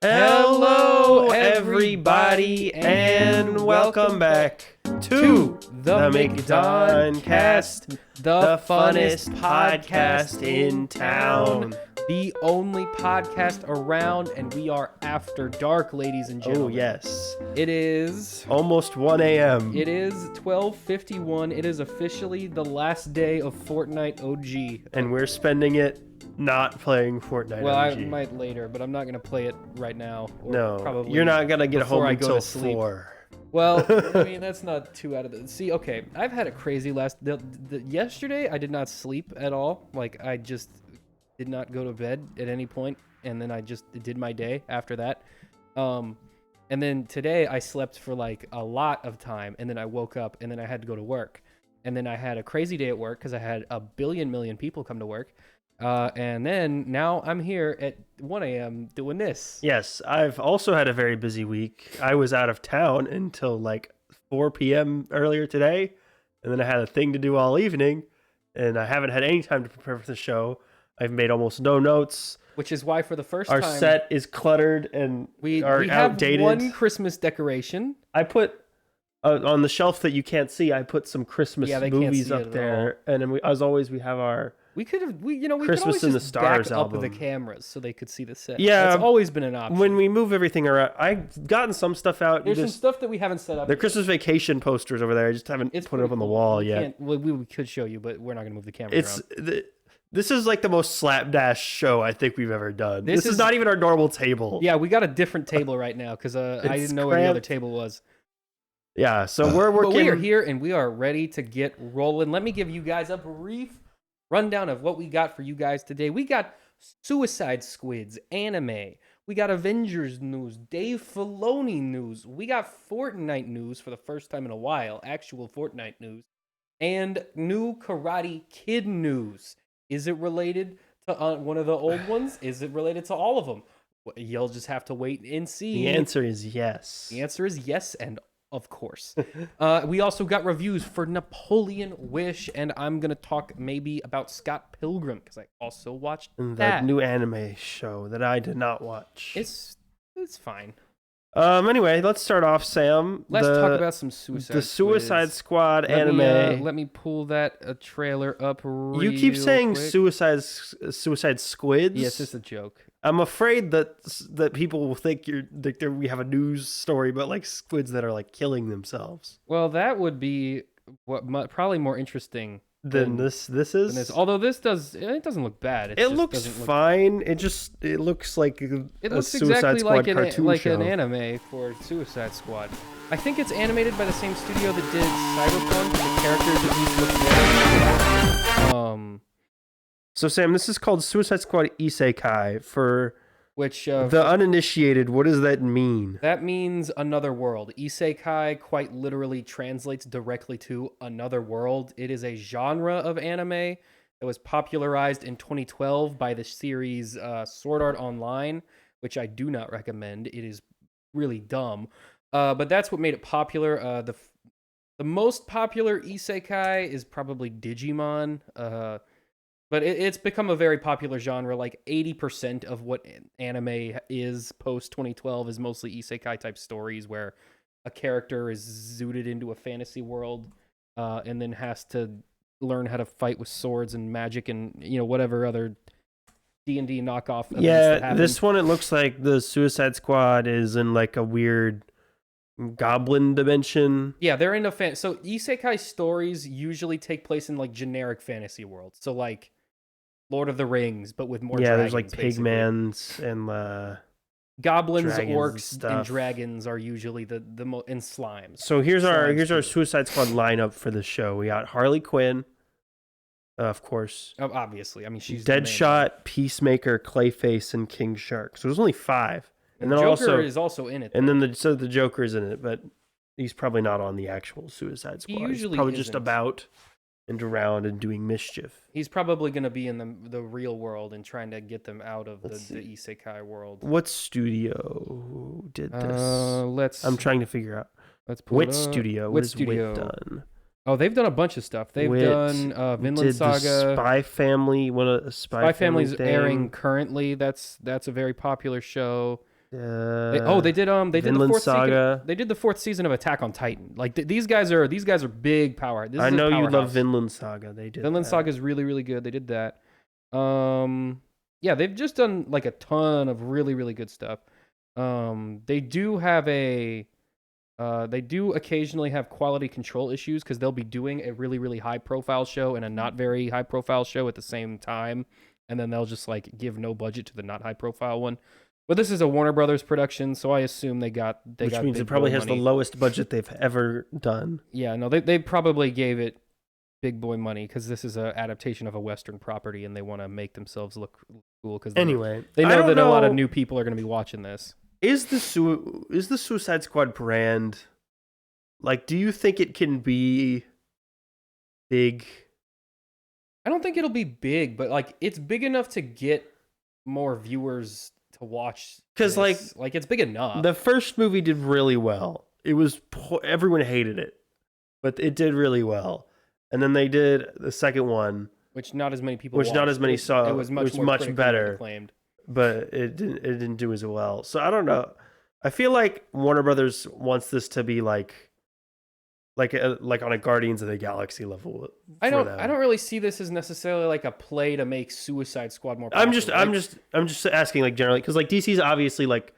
Hello, everybody, and welcome back to the McDonCast, the funnest podcast in town. The only podcast around, and we are after dark, ladies and gentlemen. Oh, yes. It is almost 1 a.m. It is 12:51. It is officially the last day of Fortnite OG. And we're spending it not playing Fortnite well, OG. I might later, but I'm not going to play it right now. Or no, probably you're not going to get home until sleep. 4. Well, I mean, that's not too out of the... See, okay, I've had a crazy yesterday, I did not sleep at all. Like, I just did not go to bed at any point, and then I just did my day after that. And then today, I slept for, like, a lot of time, and then I woke up, and then I had to go to work. And then I had a crazy day at work, because I had a million people come to work. And then now I'm here at 1 a.m. doing this. Yes, I've also had a very busy week. I was out of town until like 4 p.m. earlier today, and then I had a thing to do all evening, and I haven't had any time to prepare for the show. I've made almost no notes. Which is why for the first our time... Our set is cluttered and we outdated. We have one Christmas decoration. I put... on the shelf that you can't see, I put some Christmas movies up there, and then we have our... We could have, Christmas could always in the just Stars back album. up the cameras so they could see the set. Yeah, it's always been an option. When we move everything around, I've gotten some stuff out. There's some stuff that we haven't set up. The Christmas Vacation posters over there. I just haven't put it up on the wall yet. We could show you, but we're not going to move the camera around. This is like the most slapdash show I think we've ever done. This is not even our normal table. Yeah, we got a different table right now because I didn't know where the other table was. Yeah, so we're working. But we are here and we are ready to get rolling. Let me give you guys a brief rundown of what we got for you guys today. We got Suicide Squids anime. We got Avengers news, Dave Filoni news. We got Fortnite news for the first time in a while, actual Fortnite news, and new Karate Kid news. Is it related to one of the old ones? Is it related to all of them? You'll just have to wait and see. The answer is yes. The answer is yes, and of course. We also got reviews for Napoleon Wish, and I'm going to talk maybe about Scott Pilgrim, because I also watched that. The new anime show that I did not watch. It's fine. Anyway, let's start off, Sam. Let's talk about some Suicide Squad anime. Let me pull that trailer up real You keep saying quick. Suicide Squids? Yes, it's a joke. I'm afraid that people will think we have a news story about like squids that are like killing themselves. Well, that would be probably more interesting than this is. Although it doesn't look bad. It looks fine. It looks like a Suicide Squad cartoon like show. An anime for Suicide Squad. I think it's animated by the same studio that did Cyberpunk. The characters at least look very. So Sam, this is called Suicide Squad Isekai for which the uninitiated. What does that mean? That means another world. Isekai quite literally translates directly to another world. It is a genre of anime that was popularized in 2012 by the series Sword Art Online, which I do not recommend. It is really dumb, but that's what made it popular. The most popular Isekai is probably Digimon. But it's become a very popular genre. Like 80% of what anime is post 2012 is mostly isekai type stories where a character is zooted into a fantasy world and then has to learn how to fight with swords and magic and whatever other D&D knockoff events that happen. This one, it looks like the Suicide Squad is in like a weird goblin dimension. Yeah, they're in a so isekai stories usually take place in like generic fantasy worlds. So like Lord of the Rings, but with more dragons. There's like pigmans and goblins, orcs, and dragons are usually the and slimes. So here's our Suicide Squad lineup for the show. We got Harley Quinn, of course. Oh, obviously, I mean she's Deadshot, Peacemaker, Clayface, and King Shark. So there's only 5. And then Joker is also in it. And then the Joker is in it, but he's probably not on the actual Suicide Squad. He usually probably isn't. Just about and around and doing mischief. He's probably going to be in the real world and trying to get them out of the isekai world. What studio did this? I'm trying to figur out. Let's pull Wit Studio. What has Wit done? Oh, they've done a bunch of stuff. They've done Vinland Saga. The Spy Family. Spy Family's airing currently. That's a very popular show. They did the Vinland fourth Saga. they did the fourth season of Attack on Titan. Like these guys are big power. This I is a know you love powerhouse. Vinland Saga. They did. Vinland Saga is really, really good. They did that. Yeah, they've just done like a ton of really, really good stuff. They do occasionally have quality control issues because they'll be doing a really, really high profile show and a not very high profile show at the same time, and then they'll just like give no budget to the not high profile one. But this is a Warner Brothers production, so I assume they got which got means big it probably boy has money. the lowest budget they've ever done. Yeah, no, they probably gave it big boy money because this is an adaptation of a Western property and they want to make themselves look cool because Anyway, they I know don't that a lot of know- new people are going to be watching this. Is the Suicide Squad brand, like, do you think it can be big? I don't think it'll be big, but like it's big enough to get more viewers to watch. 'Cause, this. like it's big enough. The first movie did really well. It was everyone hated it, but it did really well. And then they did the second one, which not as many people. which not watched. as many saw. It was much more much critically better, acclaimed. but it didn't do as well. So I don't know. I feel like Warner Brothers wants this to be like on a Guardians of the Galaxy level. I don't them. really see this as necessarily like a play to make Suicide Squad more popular. I'm just asking like generally because like DC's obviously like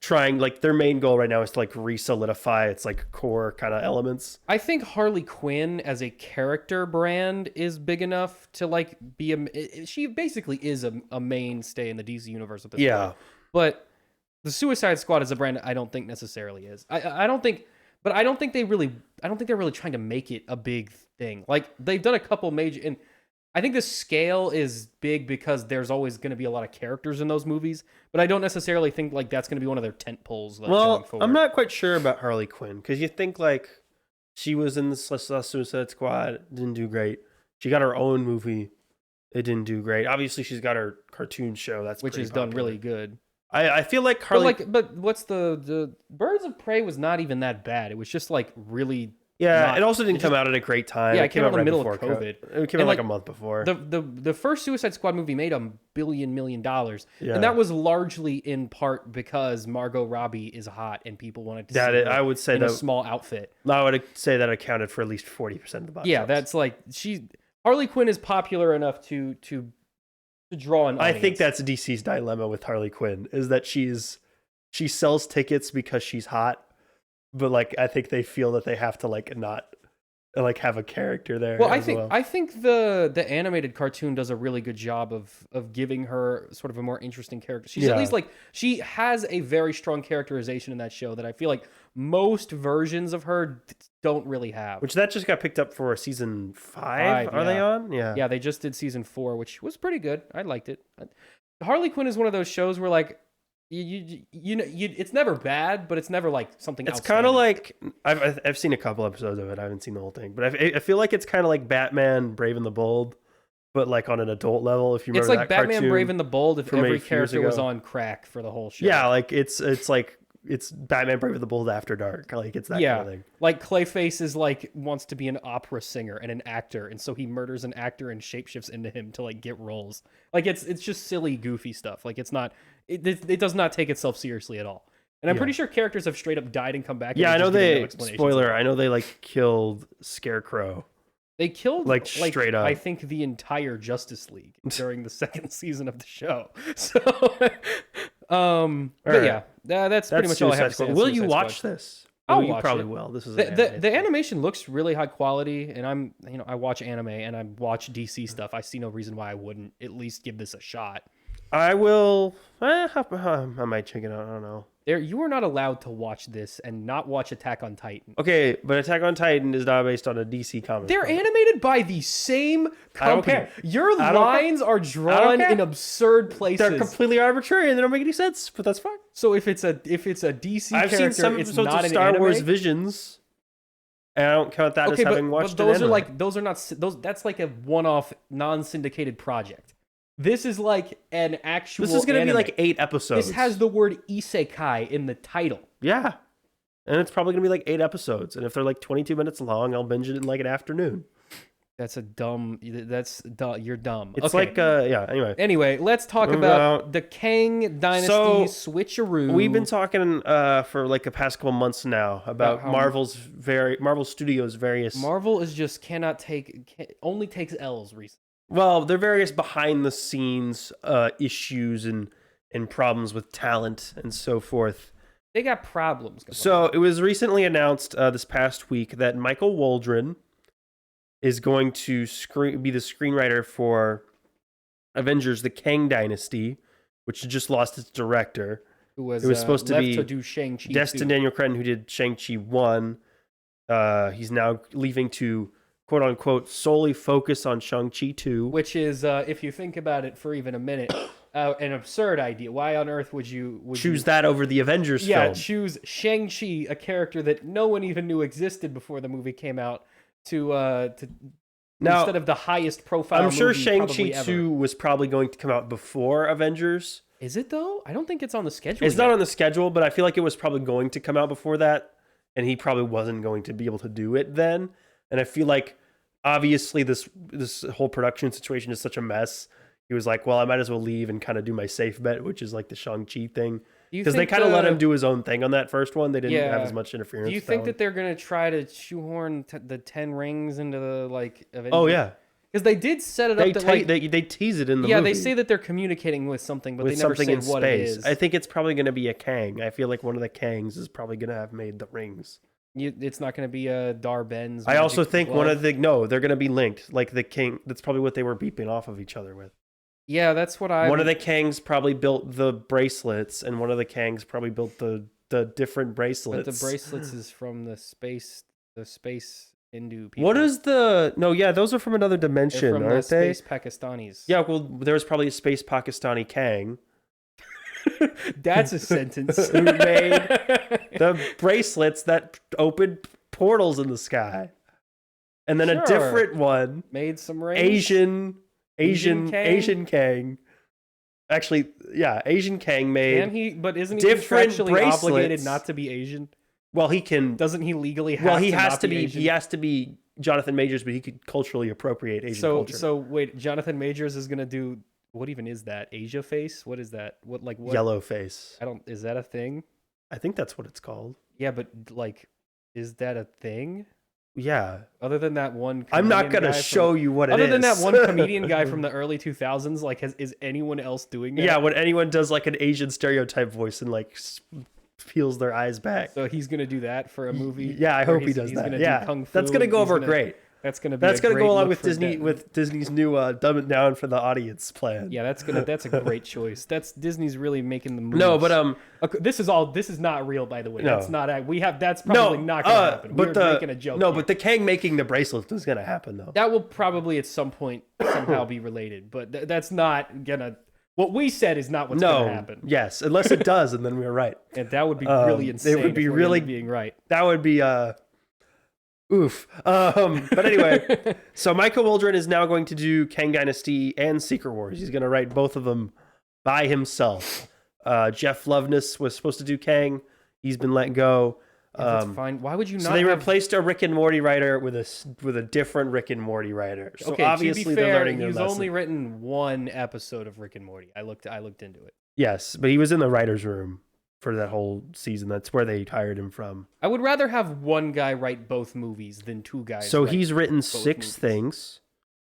trying like their main goal right now is to like re-solidify its like core kind of elements. I think Harley Quinn as a character brand is big enough to like be she basically is a mainstay in the DC universe at this point. But the Suicide Squad as a brand I don't think necessarily is. I don't think they're really trying to make it a big thing. Like they've done a couple major, and I think the scale is big because there's always going to be a lot of characters in those movies. But I don't necessarily think like that's going to be one of their tent poles. Like, going forward. I'm not quite sure about Harley Quinn because you think like she was in the Suicide Squad, didn't do great. She got her own movie, it didn't do great. Obviously, she's got her cartoon show which has done really good. I feel like Harley. But what's the Birds of Prey was not even that bad. It was just like really. Yeah, it also didn't come out at a great time. Yeah, it came out in the middle right of COVID. It came out like a month before. The first Suicide Squad movie made $1 billion, Yeah. and that was largely in part because Margot Robbie is hot and people wanted to see her I would say in a small outfit. I would say that accounted for at least 40% of the box. Yeah, office. that's like Harley Quinn is popular enough to draw an audience. I think that's DC's dilemma with Harley Quinn is that she sells tickets because she's hot, but like I think they feel that they have to like not like have a character there. Well, I think the animated cartoon does a really good job of giving her sort of a more interesting character. She's at least like she has a very strong characterization in that show that I feel like most versions of her don't really have. Which that just got picked up for season 5. Are they on? Yeah. Yeah, they just did season 4, which was pretty good. I liked it. Harley Quinn is one of those shows where like it's never bad, but it's never like something. It's kind of like I've seen a couple episodes of it. I haven't seen the whole thing, but I feel like it's kind of like Batman: Brave and the Bold, but like on an adult level. If you remember, it's like that Batman: Brave and the Bold if every character was ago. on crack for the whole show. Yeah, like it's like it's Batman: Brave and the Bold after dark. Like it's that kind of thing. Like Clayface is like wants to be an opera singer and an actor, and so he murders an actor and shapeshifts into him to like get roles. Like it's just silly, goofy stuff. Like it's not. It does not take itself seriously at all. And I'm pretty sure characters have straight up died and come back. Yeah, I know they. Spoiler. I know they like killed Scarecrow. They killed like straight up. I think the entire Justice League during the second season of the show. So, yeah, that's pretty much all I have to say. Will you watch this? I'll you watch probably it. will. This is the animation looks really high quality, and I watch anime and I watch DC stuff. I see no reason why I wouldn't at least give this a shot. I will. I might check it out. I don't know. You are not allowed to watch this and not watch Attack on Titan. Okay, but Attack on Titan is not based on a DC comic. They're animated by the same company. I don't care. Your lines are drawn in absurd places. They're completely arbitrary and they don't make any sense, but that's fine. So if it's a DC I've character, seen some it's episodes not of an Star anime? Wars Visions, and I don't count that as having watched but those an are anime. that's like a one-off non-syndicated project. This is like an actual. This is going to be anime. like 8 episodes. This has the word isekai in the title. Yeah. And it's probably going to be like 8 episodes. And if they're like 22 minutes long, I'll binge it in like an afternoon. That's a dumb. You're dumb. It's Okay. like yeah. Anyway, let's talk Moving about on. the Kang Dynasty So, switcheroo. we've been talking for like the past couple months now about how Marvel Studios various. Marvel is just only takes L's recently. Well, their various behind the scenes issues and problems with talent and so forth. They got problems. So it was recently announced this past week that Michael Waldron is going to be the screenwriter for Avengers: The Kang Dynasty, which just lost its director. It was supposed to left be to do Shang-Chi Destin 2. Daniel Cretton, who did Shang-Chi 1. He's now leaving to quote-unquote solely focus on Shang-Chi 2. Which is, if you think about it for even a minute, an absurd idea. Why on earth would you choose that over the Avengers film? Choose Shang-Chi, a character that no one even knew existed before the movie came out, now, instead of the highest profile I'm sure movie Shang-Chi probably 2 was probably going to come out before Avengers. Is it, though? I don't think it's on the schedule It's yet. not on the schedule, but I feel like it was probably going to come out before that, and he probably wasn't going to be able to do it then. And I feel like, obviously, this whole production situation is such a mess. He was like, well, I might as well leave and kind of do my safe bet, which is like the Shang-Chi thing. Because they kind of let him do his own thing on that first one. They didn't have as much interference. Do you think that they're going to try to shoehorn the 10 rings into the, like, Avengers? Oh, yeah. Because they did set it up they tease it in the movie. Yeah, they say that they're communicating with something, but they never say what it is. I think it's probably going to be a Kang. I feel like one of the Kangs is probably going to have made the rings. It's not going to be a Dar-Benz. I also think they're going to be linked. Like the King, that's probably what they were beeping off of each other with. Yeah, that's what One of the Kangs probably built the bracelets, and one of the Kangs probably built the different bracelets. But the bracelets is from the space Hindu people. What is the... No, yeah, those are from another dimension, They're from aren't they? Space Pakistanis. Yeah, well, there was probably a space Pakistani Kang. That's a sentence. Who made the bracelets that opened portals in the sky. And then a different one made some rings. Asian Kang. Actually, yeah, Asian Kang made. But isn't he contractually obligated not to be Asian? Well, he can. Doesn't he legally have? Well, he has to be. Asian? He has to be Jonathan Majors, but he could culturally appropriate Asian culture. So wait, Jonathan Majors is gonna do what? Even is that Asia face? What is that? What? Yellow face? Is that a thing? I think that's what it's called. Yeah, but like, is that a thing? Yeah. Other than that one, I'm not gonna show you what it is. Other than that one comedian guy from the early 2000s, like, is anyone else doing that? Yeah, when anyone does like an Asian stereotype voice and like peels their eyes back. So he's gonna do that for a movie. Yeah, I hope he does that. Yeah, that's gonna go over great. That's gonna go along with Disney's new dumb it down for the audience plan. Yeah, that's a great choice. Disney's really making the moves. No, but this is not real, by the way. No. That's not that's probably not gonna happen. But We're making a joke. No, here. but the Kang making the bracelet is gonna happen though. That will probably at some point somehow be related, but that's not gonna. What we said is not what's gonna happen. Yes, unless it does, and then we're right. And that would be really insane. It would be really being right. That would be oof. But anyway, so Michael Waldron is now going to do Kang Dynasty and Secret Wars. He's going to write both of them by himself. Jeff Loveness was supposed to do Kang. He's been let go. That's fine. Why would you not? So they replaced a Rick and Morty writer with a different Rick and Morty writer. So okay, obviously to be fair, they're learning their lesson. He's only written one episode of Rick and Morty. I looked into it. Yes, but he was in the writer's room for that whole season. That's where they hired him from. I would rather have one guy write both movies than two guys. So he's written 6 things.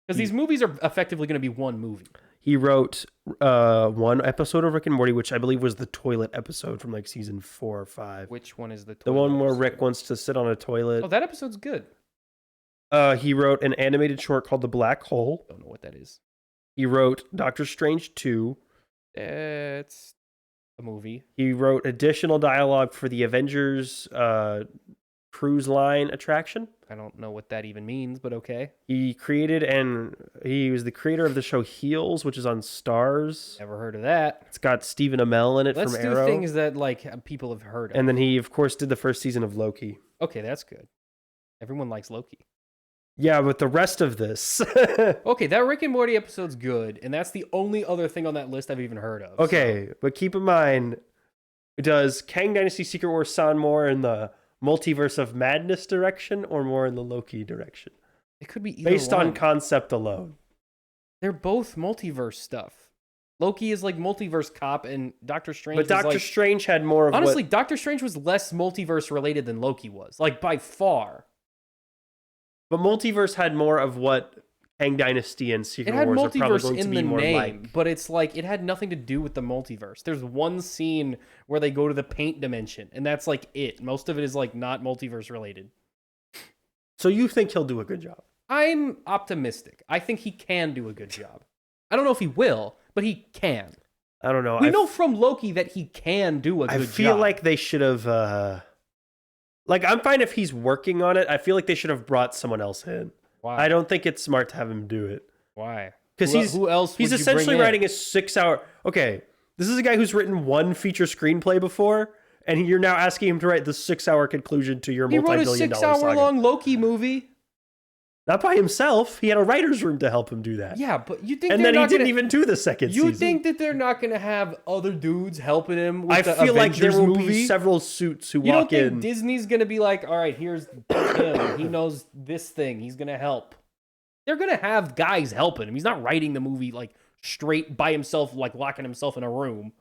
Because these movies are effectively going to be one movie. He wrote one episode of Rick and Morty, which I believe was the toilet episode from like season 4 or 5. Which one is the toilet? The one where episode? Rick wants to sit on a toilet. Oh, that episode's good. He wrote an animated short called The Black Hole. Don't know what that is. He wrote Doctor Strange 2. It's a movie. He wrote additional dialogue for the Avengers cruise line attraction. I don't know what that even means, but okay. He was the creator of the show Heels, which is on Stars. Never heard of that. It's got Stephen Amell in it from Arrow. Let's do things that like people have heard of. And then he, of course, did the first season of Loki. Okay, that's good. Everyone likes Loki. Yeah, but the rest of this. Okay, that Rick and Morty episode's good, and that's the only other thing on that list I've even heard of. Okay, but keep in mind, does Kang Dynasty Secret Wars sound more in the Multiverse of Madness direction or more in the Loki direction? It could be either based one. on concept alone. They're both multiverse stuff. Loki is like multiverse cop, and Doctor Strange. But Doctor Strange had more of honestly, Doctor Strange was less multiverse related than Loki was, like by far. But multiverse had more of what Kang Dynasty and Secret Wars are probably going to be more like. But it's like it had nothing to do with the multiverse. There's one scene where they go to the paint dimension, and that's like it. Most of it is like not multiverse related. So you think he'll do a good job? I'm optimistic. I think he can do a good job. I don't know if he will, but he can. I don't know. We know from Loki that he can do a good job. I feel like they should have... like, I'm fine if he's working on it. I feel like they should have brought someone else in. Why? I don't think it's smart to have him do it. Why? Because who else he's essentially writing a 6-hour... Okay, this is a guy who's written one feature screenplay before, and you're now asking him to write the 6-hour conclusion to your multi-billion dollar saga. He wrote a 6-hour-long Loki movie. Not by himself. He had a writer's room to help him do that. Yeah, but you think and then he didn't even do the second season. You think that they're not going to have other dudes helping him with I the feel Avengers like there will movie? be several suits who you walk don't in. think Disney's going to be like, all right, here's him. He knows this thing. He's going to help. They're going to have guys helping him. He's not writing the movie like straight by himself, like locking himself in a room.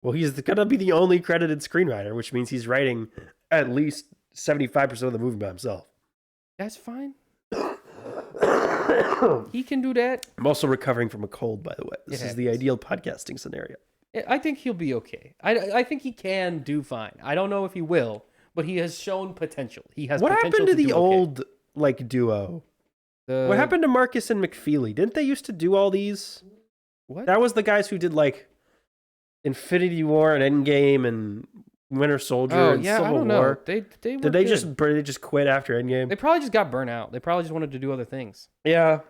Well, he's going to be the only credited screenwriter, which means he's writing at least 75% of the movie by himself. That's fine. He can do that. I'm also recovering from a cold, by the way. This is the ideal podcasting scenario. I think he'll be okay. I think he can do fine. I don't know if he will, but he has shown potential. He has. What potential happened to the old okay. duo? What happened to Marcus and McFeely? Didn't they used to do all these? What? That was the guys who did like Infinity War and Endgame and Winter Soldier and Civil I don't War. Know. Did they just quit after Endgame? They probably just got burnt out. They probably just wanted to do other things. Yeah.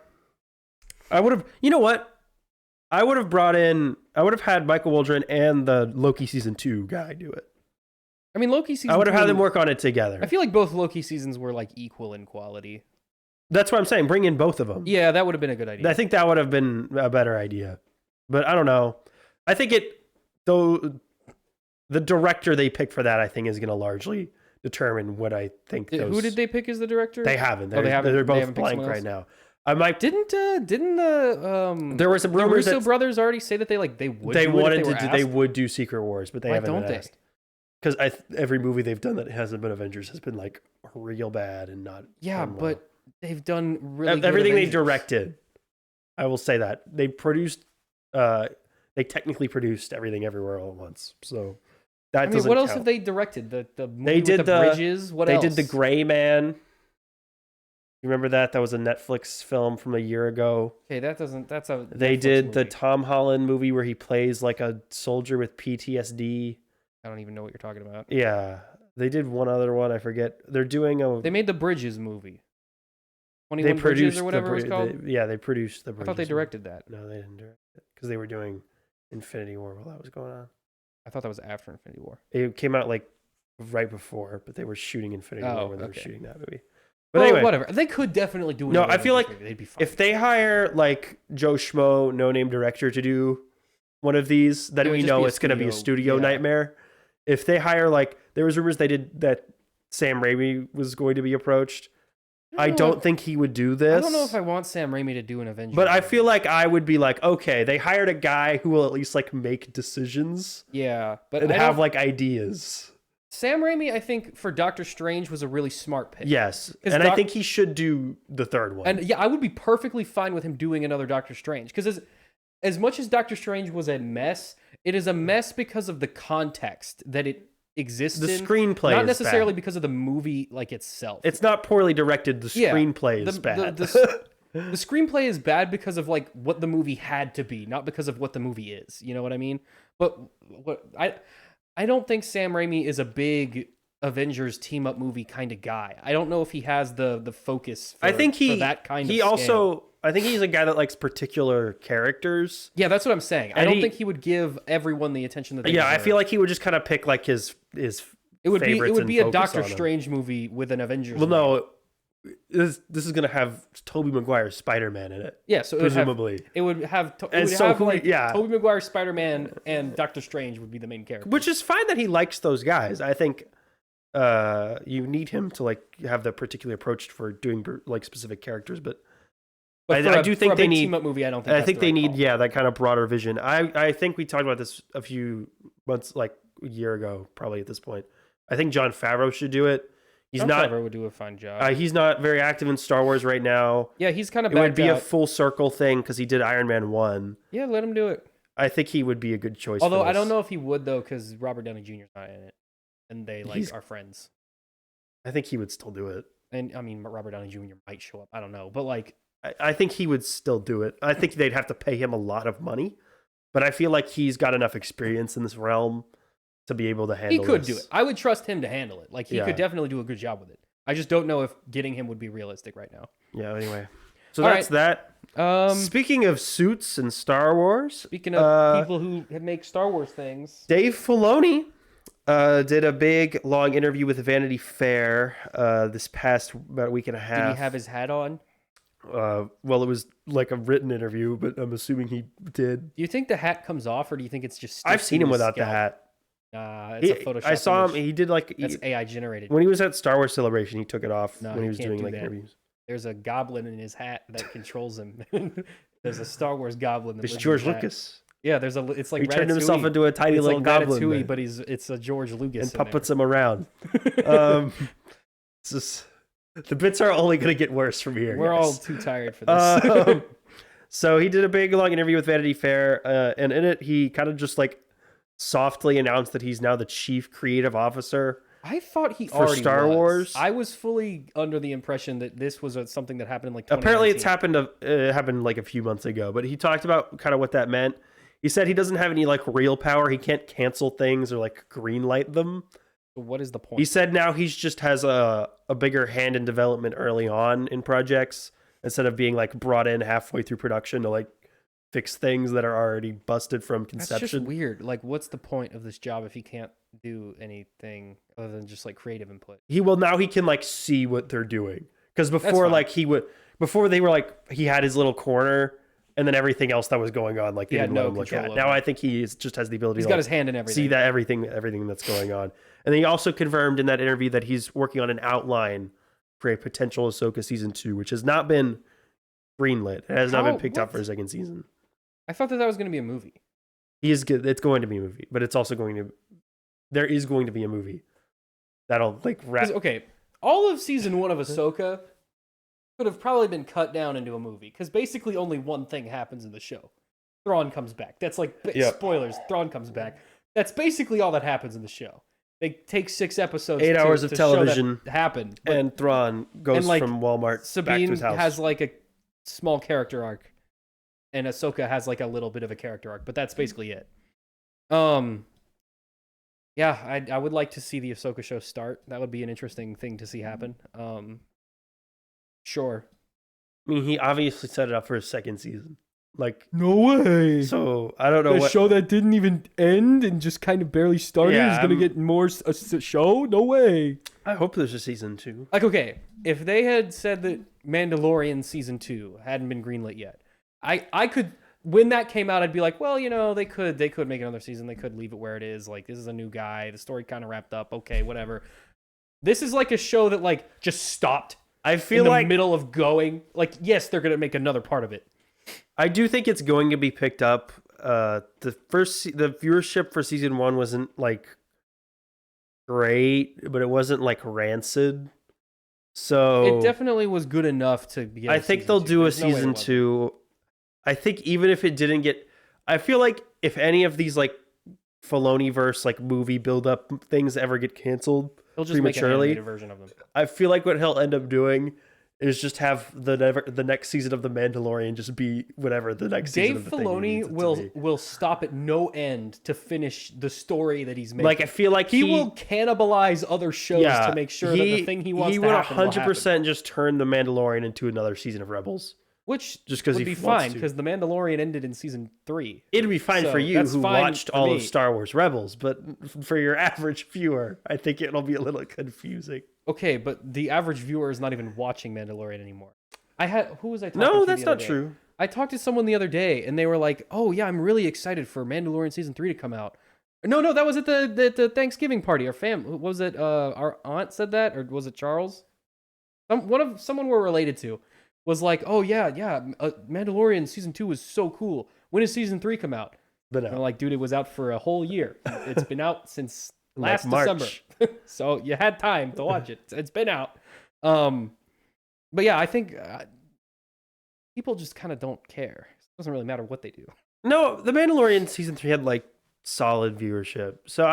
I would have, you know what? I would have had Michael Waldron and the Loki season 2 guy do it. I mean, Loki season I would have 2, had them work on it together. I feel like both Loki seasons were like equal in quality. That's what I'm saying. Bring in both of them. Yeah, that would have been a good idea. I think that would have been a better idea. But I don't know. I think though, the director they pick for that, I think, is going to largely determine what I think. Who did they pick as the director? They haven't. They're both blank right now. I might. Didn't the there was some rumors the Russo brothers already say that they would they would do Secret Wars, but they haven't been asked. Because every movie they've done that hasn't been Avengers has been like real bad and not. Yeah, but they've done really good everything Avengers. they directed. I will say that they produced. They technically produced everything everywhere all at once. So that doesn't what else count. have they directed? The movie they did with the bridges. What else? They did The Gray Man. You remember that? That was a Netflix film from a year ago. Okay, that doesn't. That's a. They Netflix did movie. the Tom Holland movie where he plays like a soldier with PTSD. I don't even know what you're talking about. Yeah, they did one other one. I forget. They're doing a. They made the Bridges movie. 21 they Bridges produced or whatever it was called. They produced the. I thought they directed that. No, they didn't direct it because they were doing Infinity War while that was going on. I thought that was after Infinity War. It came out like right before, but they were shooting Infinity War when they were shooting that movie. But anyway, anyway, whatever. They could definitely do it. No, I feel like they'd be fine. if they hire like Joe Schmo, no-name director, to do one of these, then we know it's going to be a studio nightmare. If they hire there was rumors they did that Sam Raimi was going to be approached. I don't think he would do this. I don't know if I want Sam Raimi to do an Avengers. But I feel like I would be like, okay, they hired a guy who will at least make decisions. Yeah, but and have ideas. Sam Raimi, I think, for Doctor Strange was a really smart pick. Yes, and I think he should do the third one. And yeah, I would be perfectly fine with him doing another Doctor Strange. Because as much as Doctor Strange was a mess, it is a mess because of the context that it exists in. The screenplay not is necessarily bad. because of the movie itself. It's not poorly directed. The screenplay is bad. The screenplay is bad because of what the movie had to be, not because of what the movie is. You know what I mean? But I don't think Sam Raimi is a big Avengers team up movie kind of guy. I don't know if he has the focus for that kind of scale. I think he's a guy that likes particular characters. Yeah, that's what I'm saying. I don't think he would give everyone the attention that they deserve. I feel like he would just kind of pick his it would be a Doctor Strange Strange movie with an Avengers movie. No, this is going to have Tobey Maguire's Spider-Man in it. Yeah, so presumably. It would have Tobey Maguire, Spider-Man, and Doctor Strange would be the main character. Which is fine that he likes those guys. I think You need him to like have the particular approach for doing like specific characters, but But I do think for a they big need. team up movie, I don't think I that's think the they right need, call. yeah, that kind of broader vision. I think we talked about this a few months, like a year ago, probably at this point. I think Jon Favreau should do it. Jon Favreau would do a fine job. He's not very active in Star Wars right now. Yeah, he's kind of It would backed be a out. full circle thing because he did Iron Man 1. Yeah, let him do it. I think he would be a good choice. Although for I don't this. know if he would though, because Robert Downey Jr.'s not in it, and they are friends. I think he would still do it. And I mean, Robert Downey Jr. might show up. I don't know, but like, I think he would still do it. I think they'd have to pay him a lot of money, but I feel like he's got enough experience in this realm to be able to handle. He could this. do it. I would trust him to handle it. Like he Yeah. could definitely do a good job with it. I just don't know if getting him would be realistic right now. Yeah. Anyway, so All that's that. Speaking of suits and Star Wars, speaking of people who make Star Wars things, Dave Filoni did a big long interview with Vanity Fair this past about a week and a half. did he have his hat on? Well, it was like a written interview, but I'm assuming he did. Do you think the hat comes off, or do you think it's just? I've seen him without the hat. It's a Photoshop. I saw image. him. He did like That's AI generated. when he was at Star Wars Celebration. He took it off No, when he you was can't doing do like that. interviews. There's a goblin in his hat that controls him. There's a Star Wars goblin. That It's lives in George his hat. Lucas. Yeah, there's a. It's like He turned himself Ratatouille. into a tiny It's little like goblin, Ratatouille, man, but it's a George Lucas and in there. puppets him around. It's just, the bits are only going to get worse from here. We're guys. all too tired for this. So he did a big long interview with Vanity Fair, and in it he kind of just like softly announced that he's now the chief creative officer. I thought he for already Star was. Wars. I was fully under the impression that this was something that happened in like. Apparently, it's 2019. happened like a few months ago, but he talked about kind of what that meant. He said he doesn't have any like real power. He can't cancel things or like green light them. What is the point? He said now he just has a bigger hand in development early on in projects instead of being like brought in halfway through production to like fix things that are already busted from That's conception. just weird. Like, what's the point of this job if he can't do anything other than just like creative input? He can like see what they're doing, because before fine. like before they were like he had his little corner and then everything else that was going on like they He had didn't let no him look control at. over Now it. I think just has the ability He's to got like, his hand in everything. see that everything that's going on. And then he also confirmed in that interview that he's working on an outline for a potential Ahsoka season 2, which has not been greenlit. It has not been picked up for a second season. I thought that was going to be a movie. He is good. It's going to be a movie, but it's also there is going to be a movie that'll like wrap. Okay, all of season 1 of Ahsoka could have probably been cut down into a movie because basically only one thing happens in the show. Thrawn comes back. That's like Yep. spoilers. Thrawn comes back. That's basically all that happens in the show. They take 6 episodes, 8 hours of to show that television happen. But And Thrawn goes like, from Walmart back to Sabine his house. has like a small character arc, and Ahsoka has like a little bit of a character arc, but that's basically it. Yeah, I would like to see the Ahsoka show start. That would be an interesting thing to see happen. Sure. I mean, he obviously set it up for a second season. Like, No way. so I don't know what. show that didn't even end and just kind of barely started Yeah, is gonna get more show. No way. I hope there's a season 2. Like, okay, if they had said that Mandalorian season 2 hadn't been greenlit yet, I could. When that came out, I'd be like, well, you know, they could make another season. They could leave it where it is. Like, this is a new guy. The story kind of wrapped up. Okay, whatever. This is like a show that like just stopped I in feel the like middle of going. Like, yes, they're gonna make another part of it. I do think it's going to be picked up. The viewership for season 1 wasn't like great, but it wasn't like rancid. So It definitely was good enough to be. I think they'll do a season 2. I think even if it didn't get, I feel like if any of these like Filoni-verse like movie build up things ever get canceled He'll just make an prematurely, animated version of them. I feel like what he'll end up doing is just have the next season of The Mandalorian just be whatever the next season Dave of the thing he Filoni needs it to be. will stop at no end to finish the story that he's making. Like I feel like he will cannibalize other shows to make sure that the thing he wants to happen will happen. 100% just turn The Mandalorian into another season of Rebels. Which Just 'cause would he be wants fine to. because The Mandalorian ended in season 3. It'd be fine So for you that's who fine watched for all me. of Star Wars Rebels, but for your average viewer, I think it'll be a little confusing. Okay, but the average viewer is not even watching Mandalorian anymore. Who was I talking to? No, the that's other not day? true. I talked to someone the other day and they were like, "Oh yeah, I'm really excited for Mandalorian season 3 to come out." No, that was at the Thanksgiving party. Our was it? Our aunt said that, or was it Charles? Someone we're related to was like, "Oh yeah, Mandalorian season 2 was so cool. When does season 3 come out?" But And no, I'm like, dude, it was out for a whole year. It's been out since like last December, March. so you had time to watch it. It's been out. But yeah, I think people just kind of don't care. It doesn't really matter what they do. No, The Mandalorian season 3 had like solid viewership. So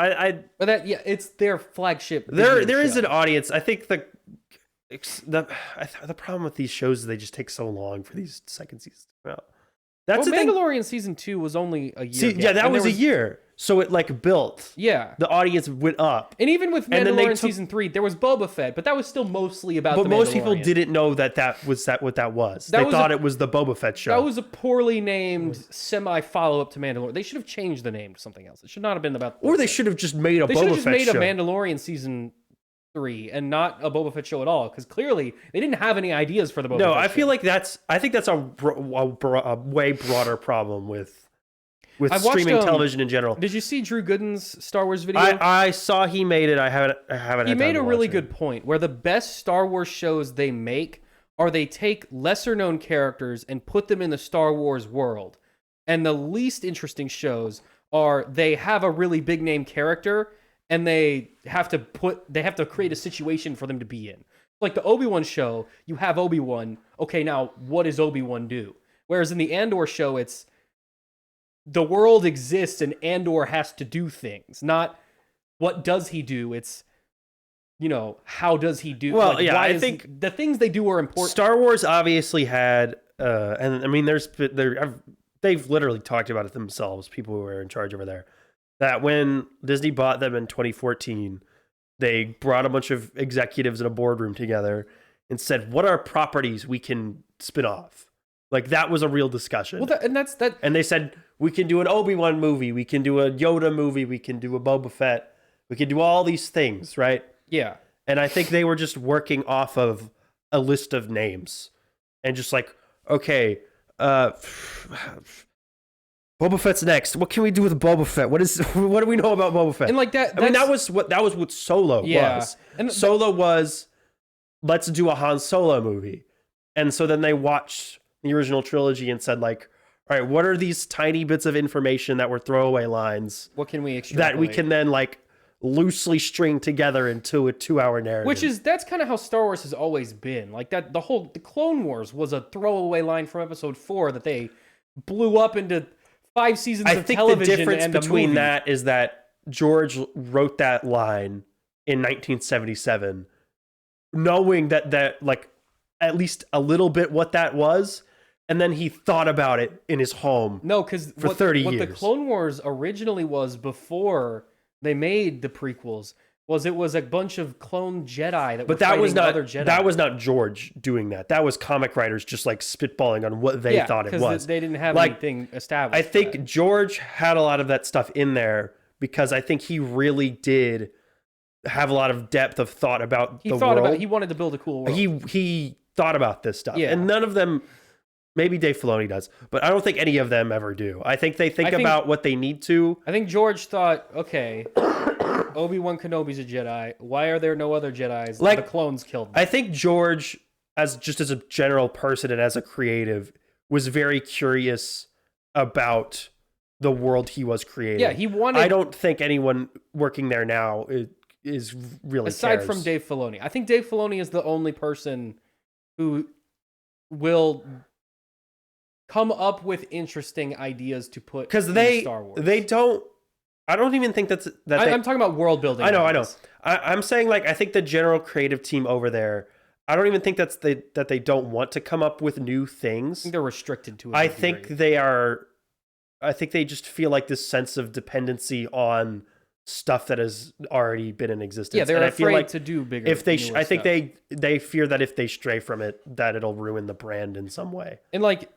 But it's their flagship. there is show. an audience. I think the problem with these shows is they just take so long for these second seasons to come out. That's the thing. Mandalorian season 2 was only a year. See, gap, yeah, that and was a year. So it like built. Yeah. The audience went up. And even with And then they Mandalorian took- season 3, there was Boba Fett, but that was still mostly about But the most people Mandalorian. didn't know that was what that was. That They was thought it was the Boba Fett show. That was a poorly named semi follow up to Mandalorian. They should have changed the name to something else. It should not have been about. Or they should have just made a They should Boba have just Fett made show. a Mandalorian season 3 and not a Boba Fett show at all, because clearly they didn't have any ideas for the Boba Fett No, show. I feel like I think that's a way broader problem with I watched, streaming television in general. Did you see Drew Gooden's Star Wars video? I saw he made it. I haven't. He had made time a to really watch it. good point where the best Star Wars shows they make are they take lesser known characters and put them in the Star Wars world. And the least interesting shows are they have a really big name character and they have to create a situation for them to be in. Like the Obi-Wan show, you have Obi-Wan. Okay, now what does Obi-Wan do? Whereas in the Andor show, it's the world exists and Andor has to do things, not what does he do. It's, how does he do? Well, like, yeah, why I is think the things they do are important. Star Wars obviously had, and I mean, they've literally talked about it themselves. People who were in charge over there, that when Disney bought them in 2014, they brought a bunch of executives in a boardroom together and said, "What are properties we can spin off?" Like that was a real discussion. Well, that's that. And they said, we can do an Obi-Wan movie, we can do a Yoda movie, we can do a Boba Fett, we can do all these things, right? Yeah. And I think they were just working off of a list of names and just like, okay, Boba Fett's next. What can we do with Boba Fett? What do we know about Boba Fett? And like that, I mean, that was what Solo was. And Solo was, let's do a Han Solo movie. And so then they watched the original trilogy and said like, all right, what are these tiny bits of information that were throwaway lines what can we extrapolate? that we can then like loosely string together into a 2-hour narrative? That's kind of how Star Wars has always been. Like that, the Clone Wars was a throwaway line from Episode 4 that they blew up into 5 seasons of television. I think the difference and a between movie. that is that George wrote that line in 1977, knowing that like at least a little bit what that was, and then he thought about it in his home. No, because for 30 what years. the Clone Wars originally was before they made the prequels was a bunch of clone Jedi that were fighting other Jedi. That was not George doing that. That was comic writers just like spitballing on what they thought it was. They didn't have like, anything established. I think George had a lot of that stuff in there because I think he really did have a lot of depth of thought about the world. He wanted to build a cool world. He thought about this stuff. Yeah. And none of them, maybe Dave Filoni does, but I don't think any of them ever do. I think they think about what they need to. I think George thought, okay, Obi-Wan Kenobi's a Jedi. Why are there no other Jedis? Like, the clones killed them. I think George, as a general person and as a creative, was very curious about the world he was creating. Yeah, he wanted... I don't think anyone working there now is really aside cares. from Dave Filoni. I think Dave Filoni is the only person who will come up with interesting ideas to put in Star Wars. They don't. I don't even think I'm talking about world building. I know. I'm saying like I think the general creative team over there. I don't even think that they don't want to come up with new things. I think they're restricted to it. I think they are. I think they just feel like this sense of dependency on stuff that has already been in existence. Yeah, they're and afraid I feel like to do bigger. If they, newer I think stuff. they fear that if they stray from it, that it'll ruin the brand in some way. And like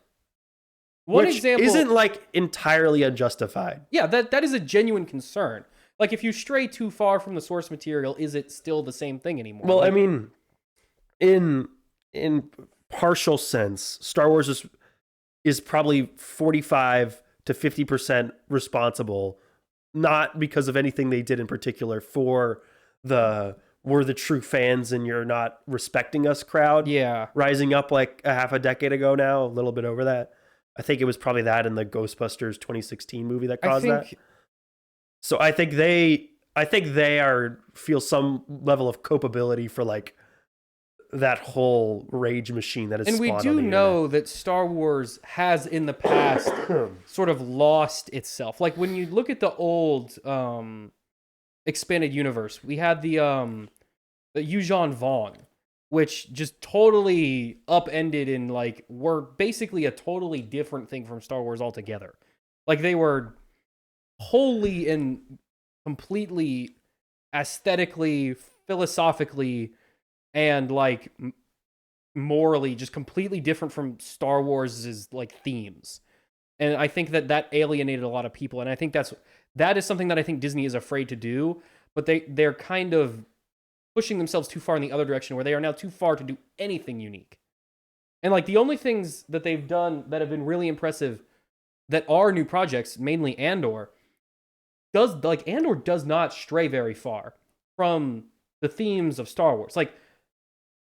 one Which example isn't like entirely unjustified. Yeah, that is a genuine concern. Like if you stray too far from the source material, is it still the same thing anymore? Well, like, I mean, in partial sense, Star Wars is probably 45 to 50% responsible not because of anything they did in particular for the we're the true fans and you're not respecting us crowd. Yeah. Rising up like a half a decade ago now, a little bit over that. I think it was probably that in the Ghostbusters 2016 movie that caused that. So I think they feel some level of culpability for like that whole rage machine that is. And we do know that Star Wars has in the past sort of lost itself. Like when you look at the old expanded universe, we had the Yuuzhan Vong, which just totally upended and like were basically a totally different thing from Star Wars altogether. Like they were wholly and completely aesthetically, philosophically, and like morally just completely different from Star Wars's like themes. And I think that alienated a lot of people, and I think that is something that I think Disney is afraid to do, but they're kind of pushing themselves too far in the other direction where they are now too far to do anything unique. And like the only things that they've done that have been really impressive that are new projects, mainly Andor does not stray very far from the themes of Star Wars. Like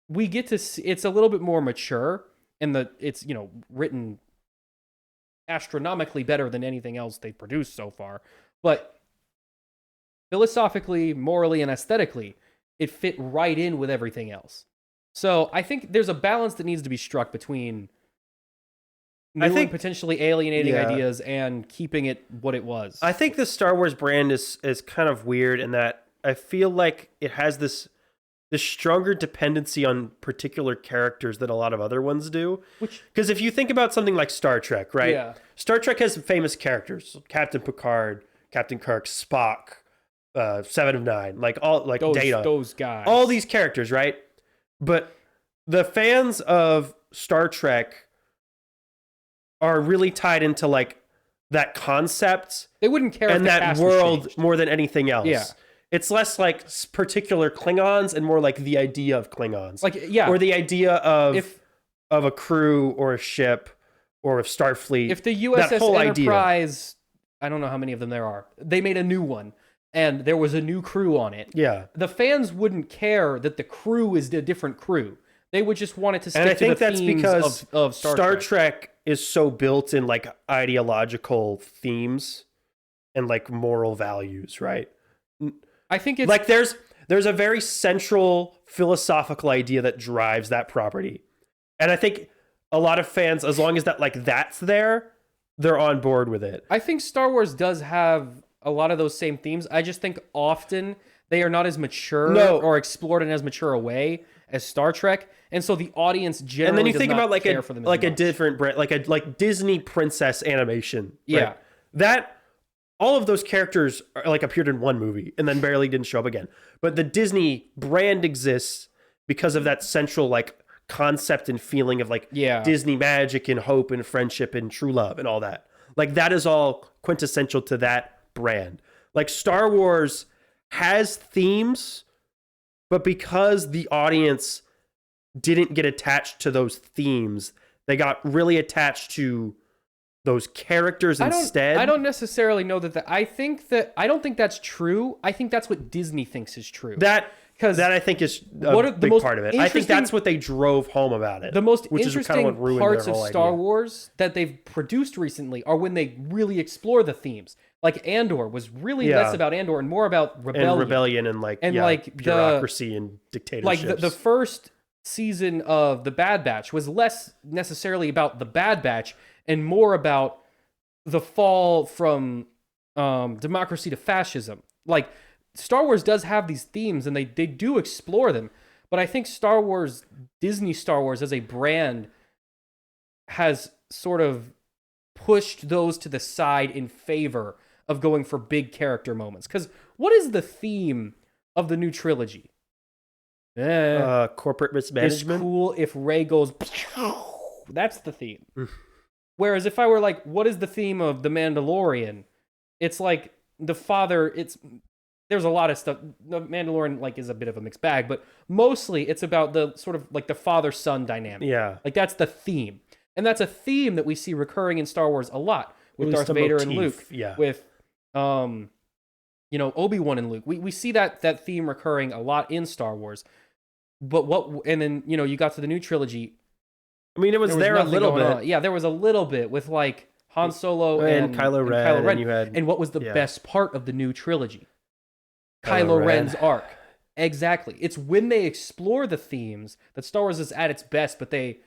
we get to see, it's a little bit more mature, and it's written astronomically better than anything else they've produced so far. But philosophically, morally, and aesthetically, it fit right in with everything else. So I think there's a balance that needs to be struck between new and potentially alienating ideas and keeping it what it was. I think the Star Wars brand is kind of weird in that I feel like it has this stronger dependency on particular characters than a lot of other ones do. Because if you think about something like Star Trek, right? Yeah. Star Trek has famous characters: Captain Picard, Captain Kirk, Spock, Seven of Nine, Data, those guys, all these characters, right? But the fans of Star Trek are really tied into like that concept. They wouldn't care and if that world more than anything else. Yeah. It's less like particular Klingons and more like the idea of Klingons. Like, yeah. Or the idea of a crew or a ship or a Starfleet. If the USS Enterprise, I don't know how many of them there are, they made a new one and there was a new crew on it. Yeah. The fans wouldn't care that the crew is a different crew. They would just want it to stick to the themes that's because of Star Trek is so built in like ideological themes and like moral values, right? I think it's like there's a very central philosophical idea that drives that property. And I think a lot of fans, as long as that's there, they're on board with it. I think Star Wars does have a lot of those same themes. I just think often they are not as mature or explored in as mature a way as Star Trek. And so the audience generally and then you does think not about care for them as like a much. different brand, like Disney princess animation. Yeah. Right? That all of those characters are, like appeared in one movie and then barely didn't show up again. But the Disney brand exists because of that central like concept and feeling of like Disney magic and hope and friendship and true love and all that. Like that is all quintessential to that brand. Like Star Wars has themes, but because the audience didn't get attached to those themes, they got really attached to those characters instead. I don't necessarily know that. I don't think that's true. I think that's what Disney thinks is true. That I think is a big part of it. I think that's what they drove home about it. The most which interesting is kind of what ruined parts their of whole Star idea. Wars that they've produced recently are when they really explore the themes. Like Andor was really less about Andor and more about rebellion and bureaucracy and dictatorships. Like the first season of The Bad Batch was less necessarily about the Bad Batch and more about the fall from democracy to fascism. Like Star Wars does have these themes and they do explore them, but I think Disney Star Wars as a brand has sort of pushed those to the side in favor of going for big character moments. Because what is the theme of the new trilogy? Corporate mismanagement. It's cool if Rey goes. That's the theme. Whereas if I were like, what is the theme of The Mandalorian? It's like the father. There's a lot of stuff. The Mandalorian like is a bit of a mixed bag, but mostly it's about the sort of like the father-son dynamic. Yeah, like that's the theme, and that's a theme that we see recurring in Star Wars a lot with Darth Vader and Luke. Yeah, with you know, Obi-Wan and Luke. We see that theme recurring a lot in Star Wars. But and then, you know, you got to the new trilogy. I mean, it was there a little bit. On. Yeah, there was a little bit with like Han Solo and Kylo Ren. And, you had, and what was the best part of the new trilogy? Kylo Ren's arc. Exactly. It's when they explore the themes that Star Wars is at its best, but they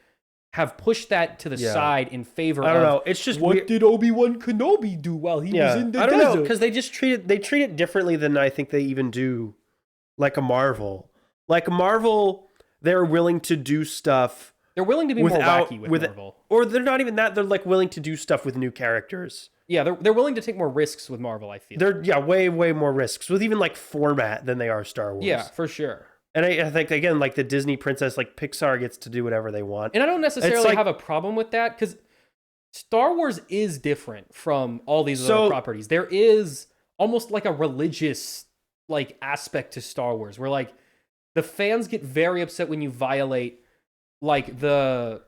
have pushed that to the side in favor of... I don't know. It's just what did Obi-Wan Kenobi do while he was in the desert? I don't know, because they treat it differently than I think they even do like a Marvel. Like Marvel, they're willing to do stuff... They're willing to be more wacky with Marvel. Or they're not even that. They're like willing to do stuff with new characters. Yeah, they're willing to take more risks with Marvel, I feel. They're way more risks with even like format than they are Star Wars. Yeah, for sure. And I think again, like the Disney princess, like Pixar gets to do whatever they want. And I don't necessarily have a problem with that, because Star Wars is different from all these other properties. There is almost like a religious like aspect to Star Wars, where like the fans get very upset when you violate like the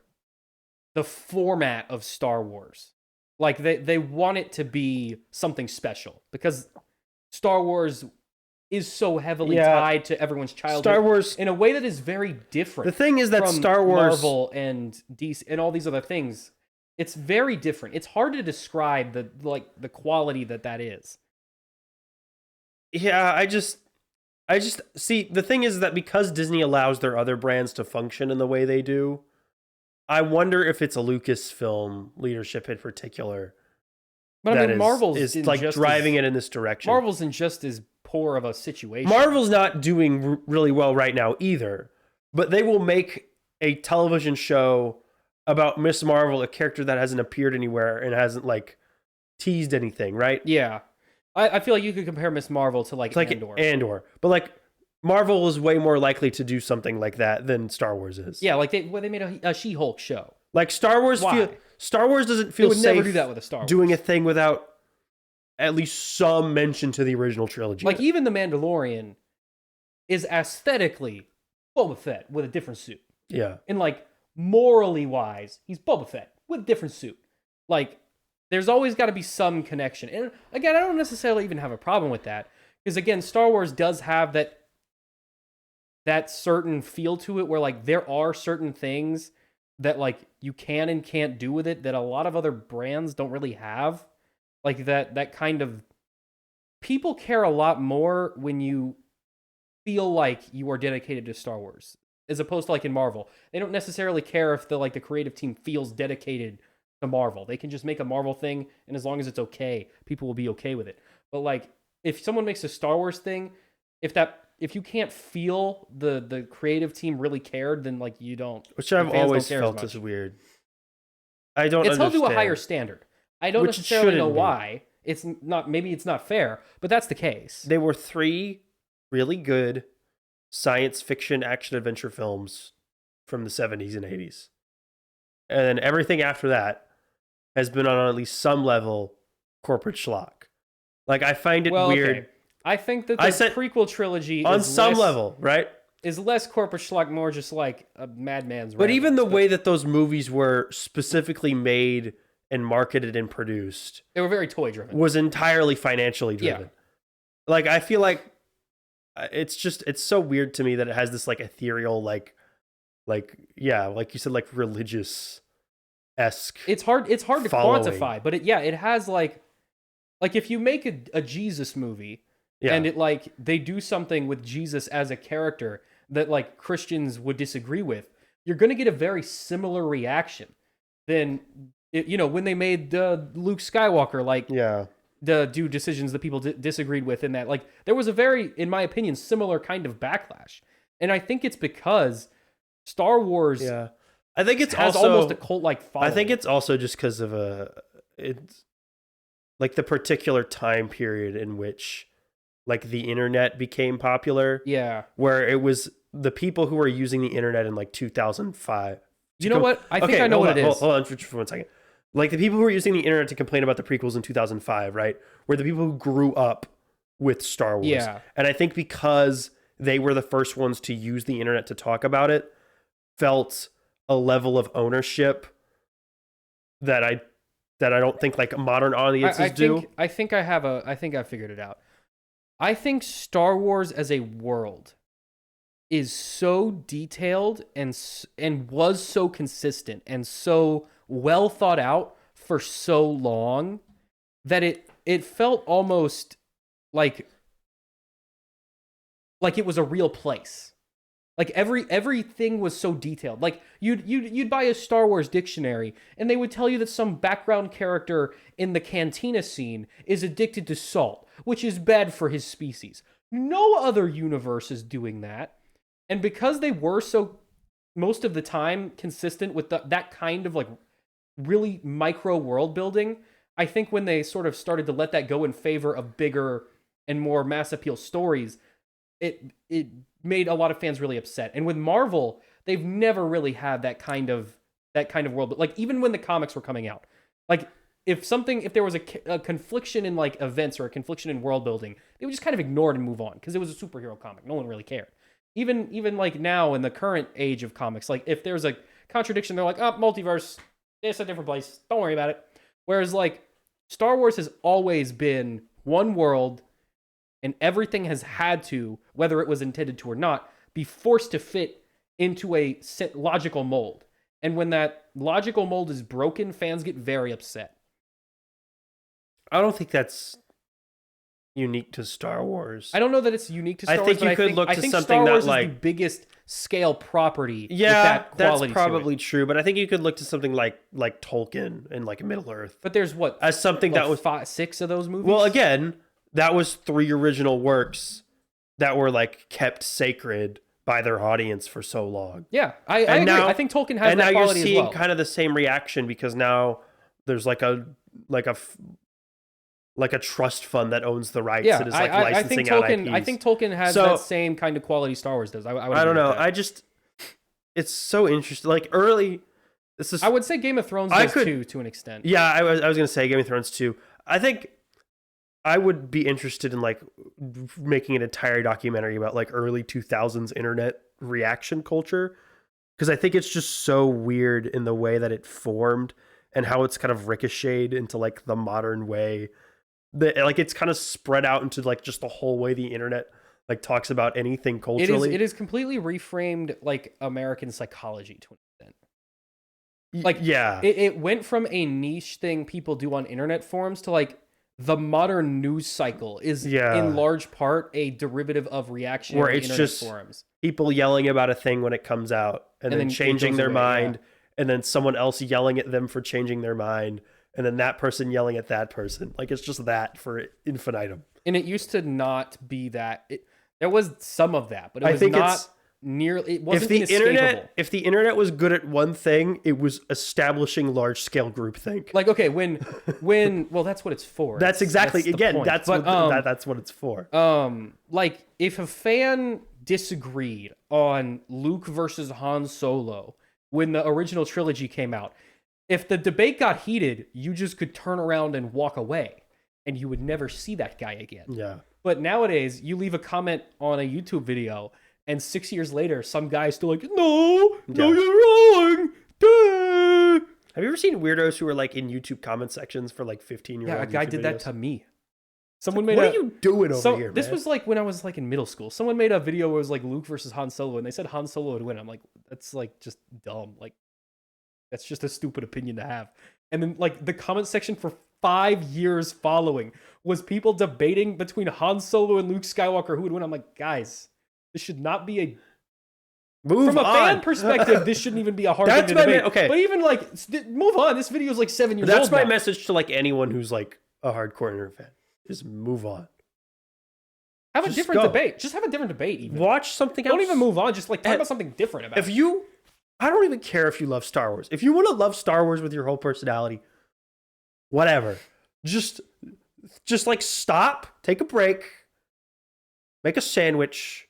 format of Star Wars. Like they want it to be something special, because Star Wars is so heavily tied to everyone's childhood. Star Wars in a way that is very different. The thing is that from Star Wars, Marvel and DC and all these other things, it's very different. It's hard to describe the quality that is. Yeah, I just see, the thing is that because Disney allows their other brands to function in the way they do, I wonder if it's a Lucasfilm leadership in particular. But I mean, Marvel's is like driving it in this direction. Marvel's in just as poor of a situation. Marvel's not doing really well right now either, but they will make a television show about Miss Marvel, a character that hasn't appeared anywhere and hasn't like teased anything, right? Yeah. I feel like you could compare Miss Marvel to like Andor. But like Marvel is way more likely to do something like that than Star Wars is. Yeah, like they made a She-Hulk show. Like Star Wars doesn't feel safe never do that with a Star Wars. Doing a thing without at least some mention to the original trilogy. Like even The Mandalorian is aesthetically Boba Fett with a different suit. Yeah. And like morally wise, he's Boba Fett with a different suit. Like there's always got to be some connection. And again, I don't necessarily even have a problem with that, because again, Star Wars does have that certain feel to it where like there are certain things that like you can and can't do with it that a lot of other brands don't really have. Like that kind of, people care a lot more when you feel like you are dedicated to Star Wars, as opposed to like in Marvel. They don't necessarily care if the creative team feels dedicated to Marvel. They can just make a Marvel thing, and as long as it's okay, people will be okay with it. But like if someone makes a Star Wars thing, if you can't feel the creative team really cared, then like you don't. Which I've always felt is weird. I don't. It's held to a higher standard. I don't necessarily know why. It's not. Maybe it's not fair, but that's the case. They were 3 really good science fiction action adventure films from the 70s and 80s, and then everything after that has been on at least some level corporate schlock. Like I find it weird. Okay. I think that the prequel trilogy on some level, right, is less corporate schlock, more just like a madman's. But even the way that those movies were specifically made and marketed and produced, they were very toy driven. Was entirely financially driven. Yeah. Like I feel like it's so weird to me that it has this like ethereal like you said, like religious esque. It's hard to quantify, but it has like if you make a Jesus movie. Yeah. And it like they do something with Jesus as a character that like Christians would disagree with, you're going to get a very similar reaction than when they made Luke Skywalker do decisions that people disagreed with, in that like there was a very, in my opinion, similar kind of backlash. And I think it's because Star Wars I think it's has also almost a cult-like following. I think it's also just because of it's like the particular time period in which like the internet became popular. Yeah. Where it was the people who were using the internet in like 2005. You know what? I think I know what it is. Hold on for 1 second. Like the people who were using the internet to complain about the prequels in 2005, right? Were the people who grew up with Star Wars. Yeah. And I think because they were the first ones to use the internet to talk about it, felt a level of ownership that I don't think like modern audiences do. I think I figured it out. I think Star Wars as a world is so detailed and was so consistent and so well thought out for so long that it felt almost like it was a real place. Like everything was so detailed. Like you'd buy a Star Wars dictionary and they would tell you that some background character in the cantina scene is addicted to salt, which is bad for his species. No other universe is doing that. And because they were so most of the time consistent with that kind of like really micro world building, I think when they sort of started to let that go in favor of bigger and more mass appeal stories, it made a lot of fans really upset. And with Marvel, they've never really had that kind of world. But like even when the comics were coming out, like if there was a confliction in like events or a confliction in world building, they would just kind of ignore it and move on because it was a superhero comic. No one really cared. Even like now in the current age of comics, like if there's a contradiction, they're like, oh, multiverse, it's a different place. Don't worry about it. Whereas like Star Wars has always been one world, and everything has had to, whether it was intended to or not, be forced to fit into a logical mold. And when that logical mold is broken, fans get very upset. I don't think that's unique to Star Wars. I don't know that it's unique to Star Wars. I think you could look to something Star Wars that like is the biggest scale property. Yeah, with that quality that's probably true. But I think you could look to something like Tolkien and like Middle Earth. But there's what as something like that was 6 of those movies. Well, again, that was 3 original works that were like kept sacred by their audience for so long. Yeah, I agree. I think Tolkien has that quality as well. And now you're seeing kind of the same reaction because now there's like a trust fund that owns the rights and is like licensing out IPs. I think Tolkien has that same kind of quality Star Wars does. I don't know. It's so interesting. Like early, I would say Game of Thrones does too, to an extent. Yeah, I was going to say Game of Thrones too. I think I would be interested in like making an entire documentary about like early 2000s internet reaction culture because I think it's just so weird in the way that it formed and how it's kind of ricocheted into like the modern way. Like it's kind of spread out into like just the whole way the internet like talks about anything culturally. It is completely reframed like American psychology to an extent. Like yeah, it went from a niche thing people do on internet forums to like the modern news cycle is in large part a derivative of reactionary internet just forums. People yelling about a thing when it comes out and then changing their mind, and then someone else yelling at them for changing their mind. And then that person yelling at that person. Like, it's just that for infinitum. And it used to not be that. There was some of that, but it was not nearly... It wasn't inescapable. If the internet was good at one thing, it was establishing large-scale groupthink. Like, okay, when well, that's what it's for. That's exactly... That's what it's for. Like, if a fan disagreed on Luke versus Han Solo when the original trilogy came out... If the debate got heated, you just could turn around and walk away, and you would never see that guy again. Yeah. But nowadays, you leave a comment on a YouTube video, and 6 years later, some guy's still like, no, you're wrong. Duh. Have you ever seen weirdos who are like in YouTube comment sections for like 15-year-old Yeah, a guy YouTube did videos? that to me. Someone made what are you doing over here, This man? was like when I was like in middle school. Someone made a video where it was like Luke versus Han Solo, and they said Han Solo would win. I'm like, that's like just dumb. Like, that's just a stupid opinion to have. And then like the comment section for 5 years following was people debating between Han Solo and Luke Skywalker who would win. I'm like, guys, this should not be a... From a fan perspective, this shouldn't even be a hard thing to debate. Okay. But even like, move on. This video is like 7 years old That's my now. message to like anyone who's like a hardcore internet fan. Just move on. Have a different debate. Just have a different debate even. Watch something else. Don't even move on. Just like talk about something different about it. I don't even care if you love Star Wars. If you want to love Star Wars with your whole personality, whatever. Just like stop, take a break, make a sandwich,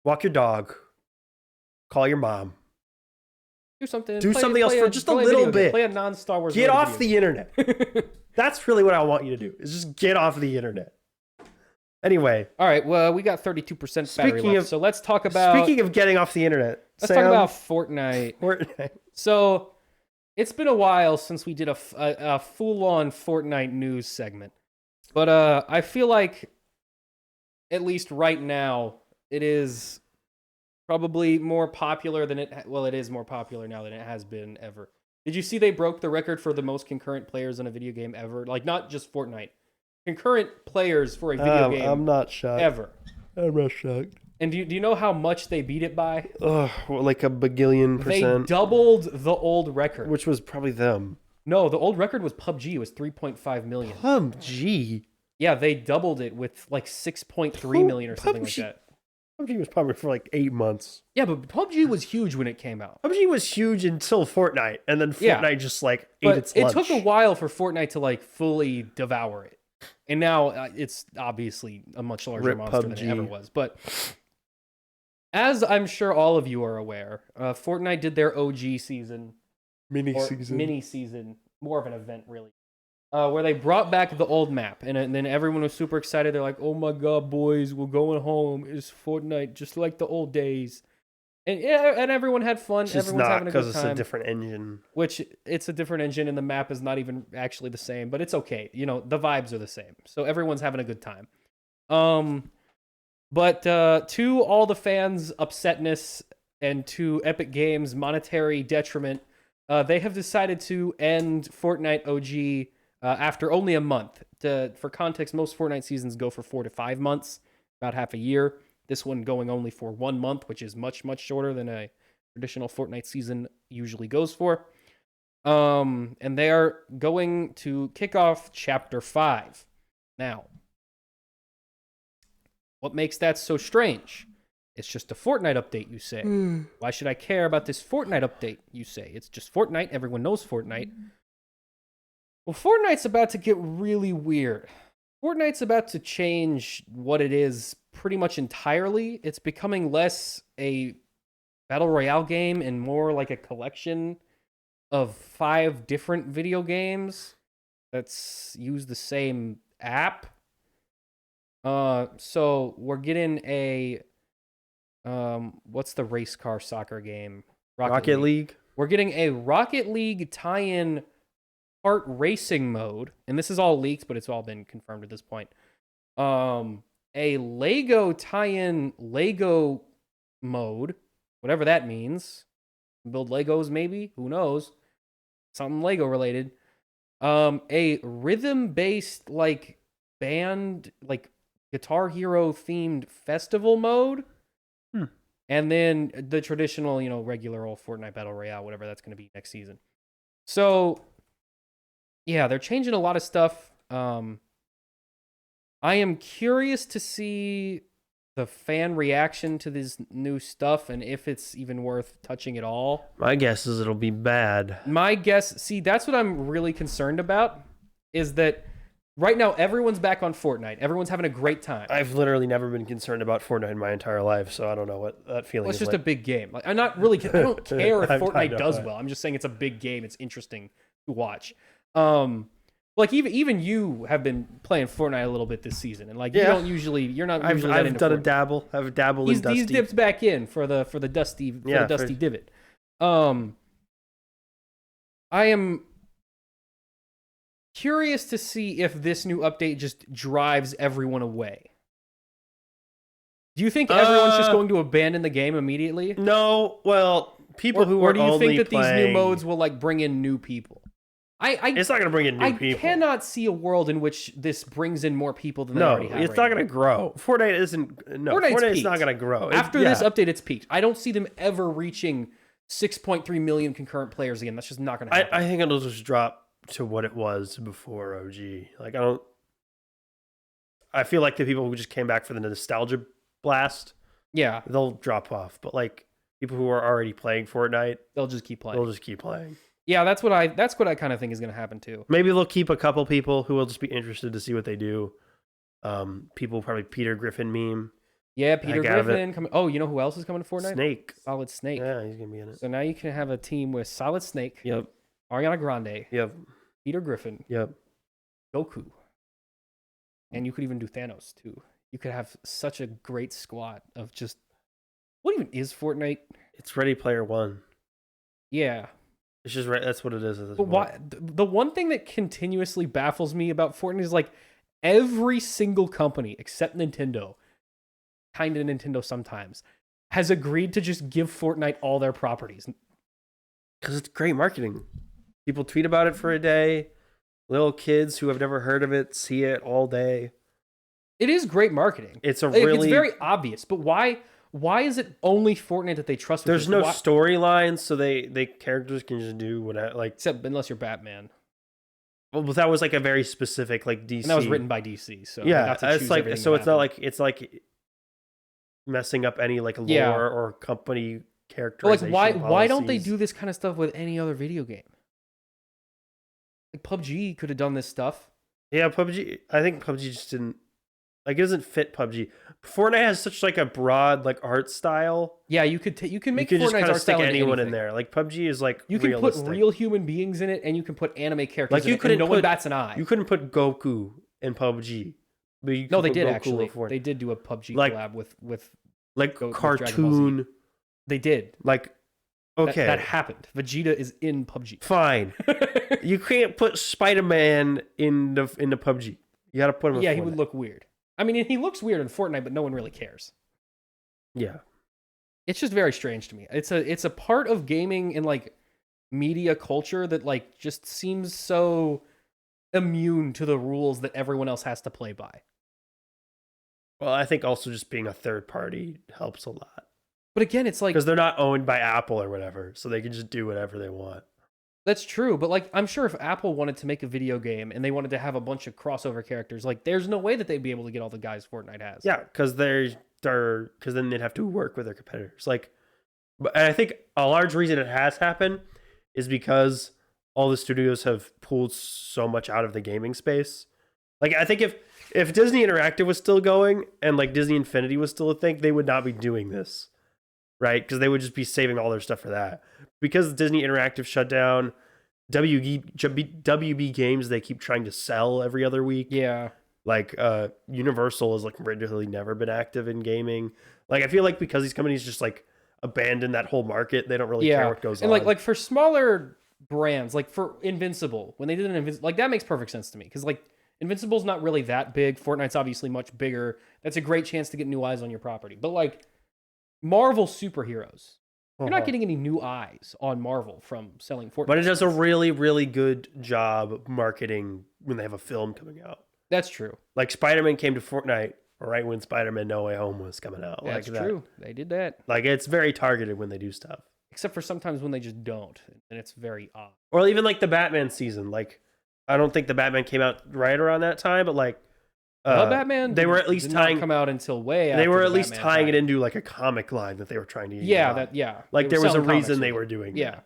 walk your dog, call your mom. Do something else for just a little bit. Play a non-Star Wars. Get off the internet. That's really what I want you to do. Is just get off the internet. Anyway. All right. Well, we got 32% battery left. So let's talk about... Speaking of getting off the internet. Let's talk about Fortnite. So it's been a while since we did a full-on Fortnite news segment. But I feel like at least right now, it is probably more popular than it is more popular now than it has been ever. Did you see they broke the record for the most concurrent players in a video game ever? Like, not just Fortnite. Concurrent players for a video game I'm not shocked. ever. I'm not shocked. And do you know how much they beat it by? Well, like a bagillion percent. They doubled the old record. Which was probably them. No, the old record was PUBG. It was 3.5 million. PUBG? Yeah, they doubled it with like 6.3 million or something like that. PUBG was probably for like 8 months. Yeah, but PUBG was huge when it came out. PUBG was huge until Fortnite, and then Fortnite just like ate its lunch. lunch. It took a while for Fortnite to like fully devour it. And now it's obviously a much larger monster than it ever was. But as I'm sure all of you are aware, Fortnite did their OG season. Mini season. More of an event, really. Where they brought back the old map. And then everyone was super excited. They're like, oh my god, boys, we're going home. It's Fortnite, just like the old days. And yeah, and everyone had fun. It's Everyone's having a good time. because it's a different engine. Which, it's a different engine, and the map is not even actually the same. But it's okay. You know, the vibes are the same. So everyone's having a good time. But to all the fans' upsetness and to Epic Games' monetary detriment, they have decided to end Fortnite OG after only a month. For context, most Fortnite seasons go for 4 to 5 months, about half a year. This one going only for 1 month, which is much, much shorter than a traditional Fortnite season usually goes for. And they are going to kick off Chapter 5. Now, what makes that so strange? It's just a Fortnite update, you say. Why should I care about this Fortnite update, you say? It's just Fortnite. Everyone knows Fortnite. Well, Fortnite's about to get really weird. Fortnite's about to change what it is pretty much entirely. It's becoming less a battle royale game and more like a collection of 5 different video games that's use the same app. So we're getting a what's the race car soccer game? Rocket League. We're getting a Rocket League tie-in kart racing mode, and this is all leaked, but it's all been confirmed at this point. A Lego tie-in Lego mode, whatever that means. Build Legos, maybe? Who knows? Something Lego related. A rhythm-based like band, like Guitar Hero themed festival mode. And then the traditional, regular old Fortnite Battle Royale, whatever that's going to be next season. So, yeah, they're changing a lot of stuff. I am curious to see the fan reaction to this new stuff and if it's even worth touching at all. My guess is it'll be bad. My guess, see, that's what I'm really concerned about, is that right now everyone's back on Fortnite. Everyone's having a great time. I've literally never been concerned about Fortnite in my entire life, so I don't know what that feeling is. It's just like. a big game. Like, I don't care if Fortnite does well. I'm just saying it's a big game. It's interesting to watch. Like even you have been playing Fortnite a little bit this season, and like you're not usually. I've done a dabble. I've dabbled in Dusty. He's dipped back in for the Dusty divot. I am curious to see if this new update just drives everyone away. Do you think everyone's just going to abandon the game immediately? No. Well, people who are only or do you think that playing... these new modes will like bring in new people? It's not going to bring in new people. I cannot see a world in which this brings in more people than they already have. It's not going to grow. Fortnite isn't. No, Fortnite's not going to grow. After this update, it's peaked. I don't see them ever reaching 6.3 million concurrent players again. That's just not going to happen. I think it'll just drop to what it was before OG. Like I feel like the people who just came back for the nostalgia blast, they'll drop off. But like people who are already playing Fortnite, they'll just keep playing. Yeah, that's what I kind of think is going to happen too. Maybe they'll keep a couple people who will just be interested to see what they do. People probably Peter Griffin meme. Yeah, Peter Griffin coming. Oh, you know who else is coming to Fortnite? Snake. Solid Snake. Yeah, he's gonna be in it. So now you can have a team with Solid Snake. Yep. Ariana Grande. Yep. Peter Griffin. Yep. Goku. And you could even do Thanos too. You could have such a great squad of just. What even is Fortnite? It's Ready Player One. Yeah. It's just right. That's what it is. But why? The one thing that continuously baffles me about Fortnite is like every single company except Nintendo kind of Nintendo sometimes, has agreed to just give Fortnite all their properties. Because it's great marketing. People tweet about it for a day. Little kids who have never heard of it see it all day. It is great marketing. It's It's very obvious, but why is it only Fortnite that they trust? There's no storyline, so they characters can just do whatever. Like, except unless you're Batman. Well, that was like a very specific like DC. And that was written by DC, so yeah, it's like so it's not like it's like messing up any like lore or company characterization. Like why don't they do this kind of stuff with any other video game? Like PUBG could have done this stuff. Yeah, PUBG. I think PUBG just didn't. Like, it doesn't fit PUBG. Fortnite has such like a broad like art style. Yeah, you can make Fortnite's art style stick anyone in there. Like PUBG is like you can realistic. put real human beings in it, and you can put anime characters. Like you couldn't no one bats an eye. You couldn't put Goku in PUBG. But you no, they did Goku actually. They did do a PUBG collab with like cartoon. They did. Like okay, that happened. Vegeta is in PUBG. Fine. You can't put Spider-Man in the PUBG. You got to put him. Yeah, he would look weird. I mean, he looks weird in Fortnite, but no one really cares. Yeah. It's just very strange to me. It's a part of gaming and like media culture that like just seems so immune to the rules that everyone else has to play by. Well, I think also just being a third party helps a lot. But again, it's like because they're not owned by Apple or whatever, so they can just do whatever they want. That's true, but like I'm sure if Apple wanted to make a video game and they wanted to have a bunch of crossover characters, like there's no way that they'd be able to get all the guys Fortnite has. Yeah, because because then they'd have to work with their competitors. Like, and I think a large reason it has happened is because all the studios have pulled so much out of the gaming space. Like, I think if Disney Interactive was still going and like Disney Infinity was still a thing, they would not be doing this, right? Because they would just be saving all their stuff for that. Because Disney Interactive shut down, WB Games, they keep trying to sell every other week. Yeah. Like Universal has like really never been active in gaming. Like I feel like because these companies just like abandon that whole market, they don't really care what goes on. And like for smaller brands, like for Invincible, when they did an Invincible, like that makes perfect sense to me because like Invincible's not really that big. Fortnite's obviously much bigger. That's a great chance to get new eyes on your property. But like Marvel superheroes. You're not getting any new eyes on Marvel from selling Fortnite. But it does a really, really good job marketing when they have a film coming out. That's true. Like Spider-Man came to Fortnite right when Spider-Man No Way Home was coming out. That's like true. They did that. Like it's very targeted when they do stuff. Except for sometimes when they just don't. And it's very odd. Or even like the Batman season. Like I don't think the Batman came out right around that time, but like Batman they were at least did tying not come out until way after they were at least Batman tying time. it into like a comic line that they were trying to use. Like there was a reason they were doing that.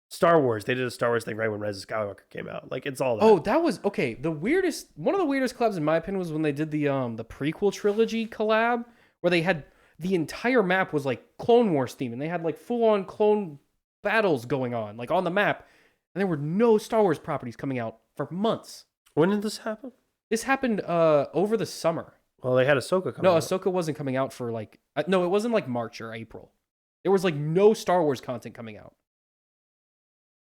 Star Wars, they did a Star Wars thing right when Rise of Skywalker came out. Like it's all that. Oh, that was okay. One of the weirdest collabs in my opinion was when they did the prequel trilogy collab where they had the entire map was like Clone Wars theme and they had like full on clone battles going on like on the map and there were no Star Wars properties coming out for months. When did this happen? This happened over the summer. Well, they had Ahsoka coming out. No, Ahsoka wasn't coming out for like... no, it wasn't like March or April. There was like no Star Wars content coming out.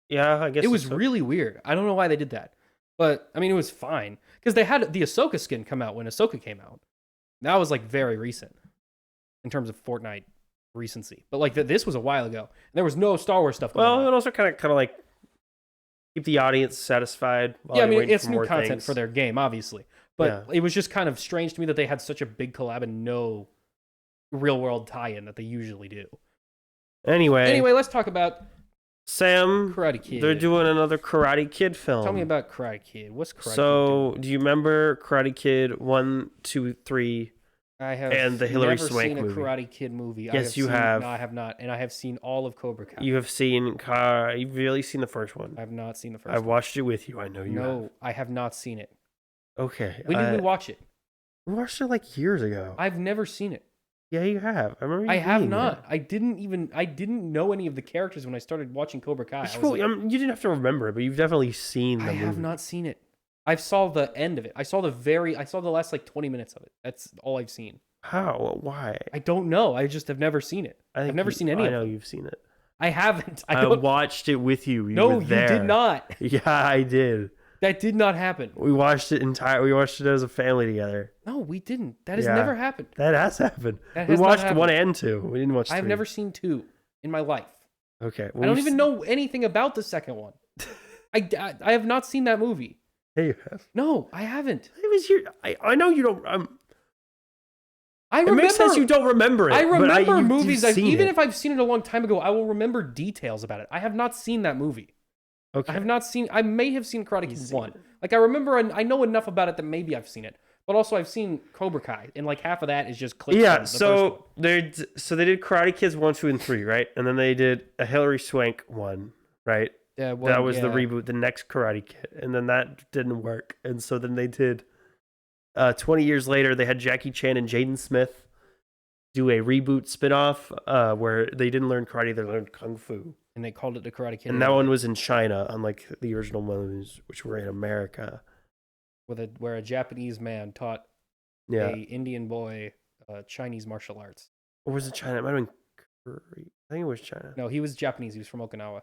Yeah, I guess it was really weird. I don't know why they did that. But, I mean, it was fine. Because they had the Ahsoka skin come out when Ahsoka came out. That was like very recent in terms of Fortnite recency. But like this was a while ago. And there was no Star Wars stuff going on. Well, it also kind of like keep the audience satisfied. Yeah, I mean, it's new content for their game, obviously. But it was just kind of strange to me that they had such a big collab and no real-world tie-in that they usually do. Anyway, let's talk about Sam. Karate Kid. They're doing another Karate Kid film. Tell me about Karate Kid. What's Karate Kid doing? Do you remember Karate Kid 1, 2, 3? I have and the Hilary never Swank seen a movie. Karate Kid movie. Yes, you have. No, I have not. And I have seen all of Cobra Kai. You have seen... You've really seen the first one. I have not seen the first one. I've watched it with you. I know you have. No, I have not seen it. Okay. When did we watch it? We watched it like years ago. I've never seen it. Yeah, you have. I remember you I have being not. there. I didn't know any of the characters when I started watching Cobra Kai. You didn't have to remember it, but you've definitely seen the movie. I have not seen it. I saw the end of it. I saw the last like 20 minutes of it. That's all I've seen. How? Why? I don't know. I just have never seen it. I've never seen any of it. I know you've seen it. I haven't. I watched it with you. No, you did not. Yeah, I did. That did not happen. We watched it We watched it as a family together. No, we didn't. That has never happened. That has happened. That We has not watched happened. 1 and 2. We didn't watch 3. I've never seen 2 in my life. Okay. I don't even know anything about the second one. I have not seen that movie. Hey, you have. No, I haven't. It was your. I know you don't. I It remember. makes sense you don't remember it. I remember you've movies. seen Even it. if I've seen it a long time ago, I will remember details about it. I have not seen that movie. Okay. I have not seen. I may have seen Karate Kid seen 1. it. Like I remember, and I know enough about it that maybe I've seen it. But also, I've seen Cobra Kai, and like half of that is just clips. Yeah. From the first one. They did Karate Kids 1, 2, and 3, right? And then they did a Hilary Swank one, right? Yeah, well, that was the yeah. reboot, the next Karate Kid, and then that didn't work, and so then they did. 20 years later, they had Jackie Chan and Jaden Smith do a reboot spinoff where they didn't learn karate, they learned kung fu, And they called it the Karate Kid. and that one was in China, unlike the original ones, which were in America. Where a Japanese man taught Yeah, a Indian boy Chinese martial arts. or was it China? It might have been Korea. I think it was China. No, he was Japanese. He was from Okinawa.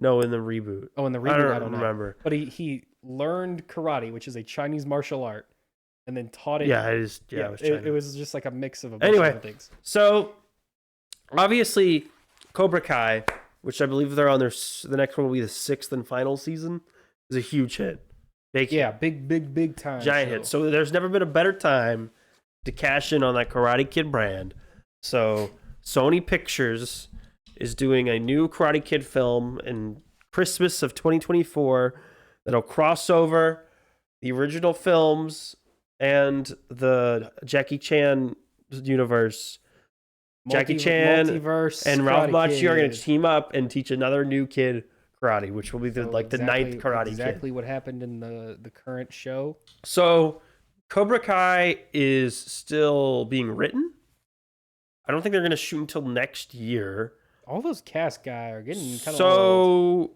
No, in the reboot. Oh, in the reboot, I don't know. remember. But he learned karate, which is a Chinese martial art, and then taught it. Yeah, it is. Yeah, it was China. it was just like a mix of a bunch Anyway. of different things. So, obviously, Cobra Kai, which I believe they're on the next one will be the 6th and final season, is a huge hit. Big hit. Big time. Giant hit. So there's never been a better time to cash in on that Karate Kid brand. So Sony Pictures is doing a new Karate Kid film in Christmas of 2024 that'll cross over the original films and the Jackie Chan universe. Jackie Chan Multiverse and Ralph Karate Macchio are going to Kid. team up and teach another new kid karate, which will be the So the ninth Karate Kid. Exactly what happened in the current show. So Cobra Kai is still being written. I don't think they're going to shoot until next year. All those cast guys are getting kind of So old.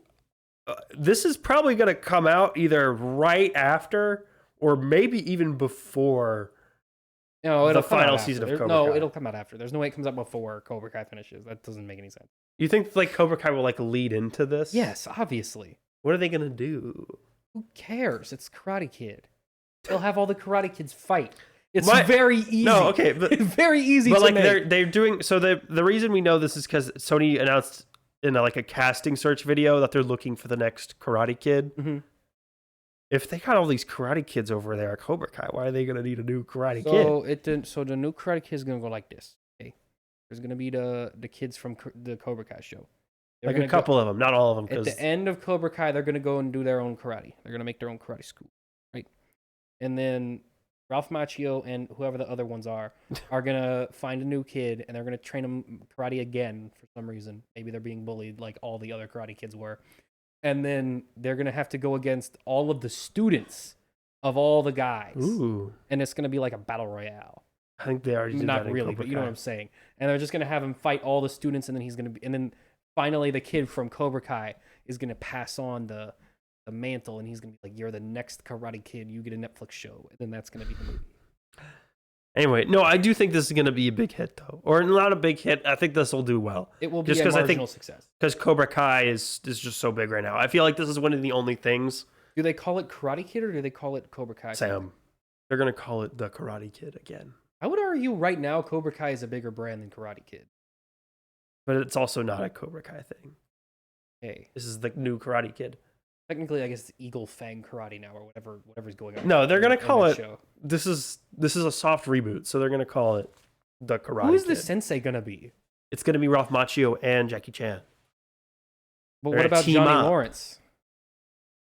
this is probably going to come out either right after or maybe even before. No, the it'll come final out season of after. Cobra Kai. It'll come out after. There's no way it comes out before Cobra Kai finishes. That doesn't make any sense. You think like Cobra Kai will like lead into this? Yes, obviously. What are they going to do? Who cares? It's Karate Kid. They'll have all the Karate Kids fight. It's What? very easy. No, okay, but It's very easy but to like make. they're doing so the reason we know this is because Sony announced in a casting search video that they're looking for the next Karate Kid. Mhm. If they got all these Karate Kids over there at Cobra Kai, why are they going to need a new Karate Kid? So it didn't. So the new Karate Kid is gonna go like this. Okay, there's gonna be the kids from the Cobra Kai show. They're Like gonna a couple of them, not all of them. At 'Cause the end of Cobra Kai, they're gonna go and do their own karate. They're gonna make their own karate school, right? And then Ralph Macchio and whoever the other ones are gonna find a new kid and they're gonna train them karate again for some reason. Maybe they're being bullied like all the other karate kids were. And then they're gonna have to go against all of the students of all the guys. Ooh, And it's gonna be like a battle royale. I think they already did Not that in really, Cobra but you know Kai. what I'm saying. And they're just gonna have him fight all the students, and then he's gonna be, and then finally the kid from Cobra Kai is gonna pass on the mantle, and he's gonna be like, "You're the next Karate Kid. You get a Netflix show," and then that's gonna be the movie. Anyway, no, I do think this is going to be a big hit, though, or not a big hit. I think this will do well It will be Just a 'cause I marginal think- success. because Cobra Kai is just so big right now. I feel like this is one of the only things. Do they call it Karate Kid or do they call it Cobra Kai? Sam, they're going to call it the Karate Kid again, I would argue right now Cobra Kai is a bigger brand than Karate Kid. but it's also not a Cobra Kai thing. Hey, This is the new Karate Kid. technically, I guess it's Eagle Fang Karate now, or whatever's going on. No, they're in- gonna in call that it- show. This is a soft reboot, so they're going to call it the Karate Who is Kid. the sensei gonna be? It's going to be Ralph Macchio and Jackie Chan. But They're what gonna about team Johnny up. Lawrence?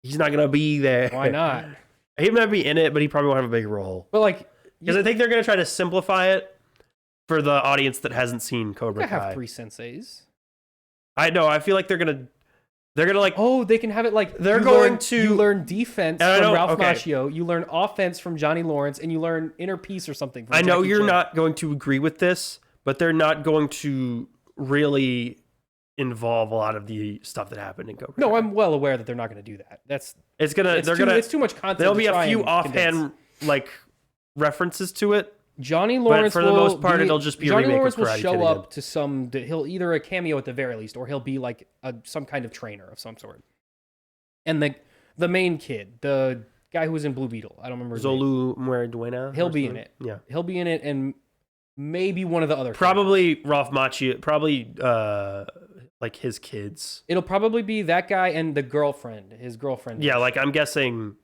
He's not going to be there. Why not? He might be in it, but he probably won't have a big role. But like, Because I think they're going to try to simplify it for the audience that hasn't seen you Cobra can have Kai. 3 senseis. I know. I feel like they're gonna like. Oh, they can have it like They're you going learn, to- you learn defense And I from know- Ralph okay. Macchio, you learn offense from Johnny Lawrence, and you learn inner peace or something. From I know Jackie you're Chan. not going to agree with this, but they're not going to really involve a lot of the stuff that happened in Cobra No, Kai. I'm well aware that they're not going to do that. It's It's gonna. it's they're too, gonna. it's too much content. There'll to be a try few and offhand condense. like references to it. Johnny Lawrence, for the will most part, be- it'll just be a Johnny remake of Lawrence will Karate show Kid up again. to some. He'll either a cameo at the very least, or he'll be like some kind of trainer of some sort. And The main kid, the guy who was in Blue Beetle. I don't remember his name. Zolu Maraduena. He'll be in it. Yeah. He'll be in it, and maybe one of the other Probably Ralph Macchio. Probably like his kids. It'll probably be that guy and the girlfriend, his girlfriend. Yeah, like I'm guessing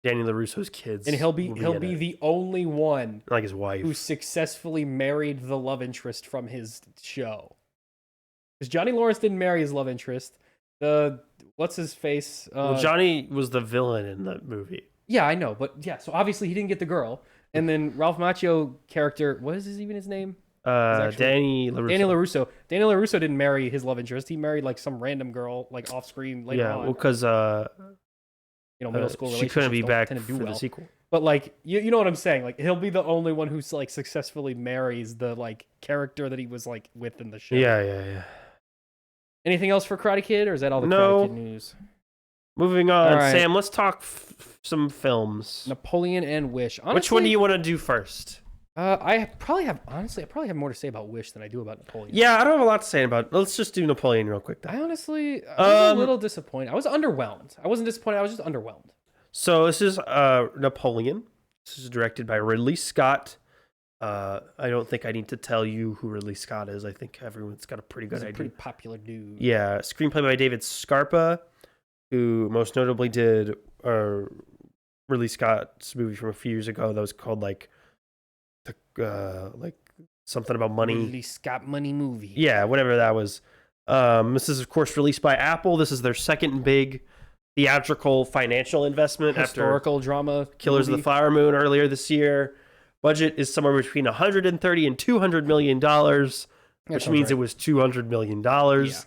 Danny LaRusso's kids. And he'll be the only one, like his wife, who successfully married the love interest from his show. Because Johnny Lawrence didn't marry his love interest. What's his face? Well, Johnny was the villain in the movie. Yeah, I know, but yeah. So obviously he didn't get the girl. And then Ralph Macchio character, what is even his name? Danny LaRusso. Danny LaRusso didn't marry his love interest. He married like some random girl, like off screen later on. Yeah, well, because middle school relationships she couldn't be back for the sequel. But like you know what I'm saying? Like he'll be the only one who's like successfully marries the like character that he was like with in the show. Yeah. Anything else for Karate Kid, or is that all the Karate Kid news? Moving on, right. Sam. Let's talk some films. Napoleon and Wish. Honestly, which one do you want to do first? I probably have more to say about Wish than I do about Napoleon. Yeah, I don't have a lot to say about it. Let's just do Napoleon real quick, though. I honestly was a little disappointed. I was underwhelmed. I wasn't disappointed. I was just underwhelmed. So this is Napoleon. This is directed by Ridley Scott. I don't think I need to tell you who Ridley Scott is. I think everyone's got a pretty good idea. He's a pretty popular dude. Yeah, screenplay by David Scarpa, who most notably did Ridley Scott's movie from a few years ago that was called like something about money. Ridley Scott money movie. Yeah, whatever that was. This is of course released by Apple. This is their second big theatrical financial investment historical drama Killers movie. of the Flower Moon earlier this year. Budget is somewhere between $130 and $200 million, which means it was $200 million. Yeah.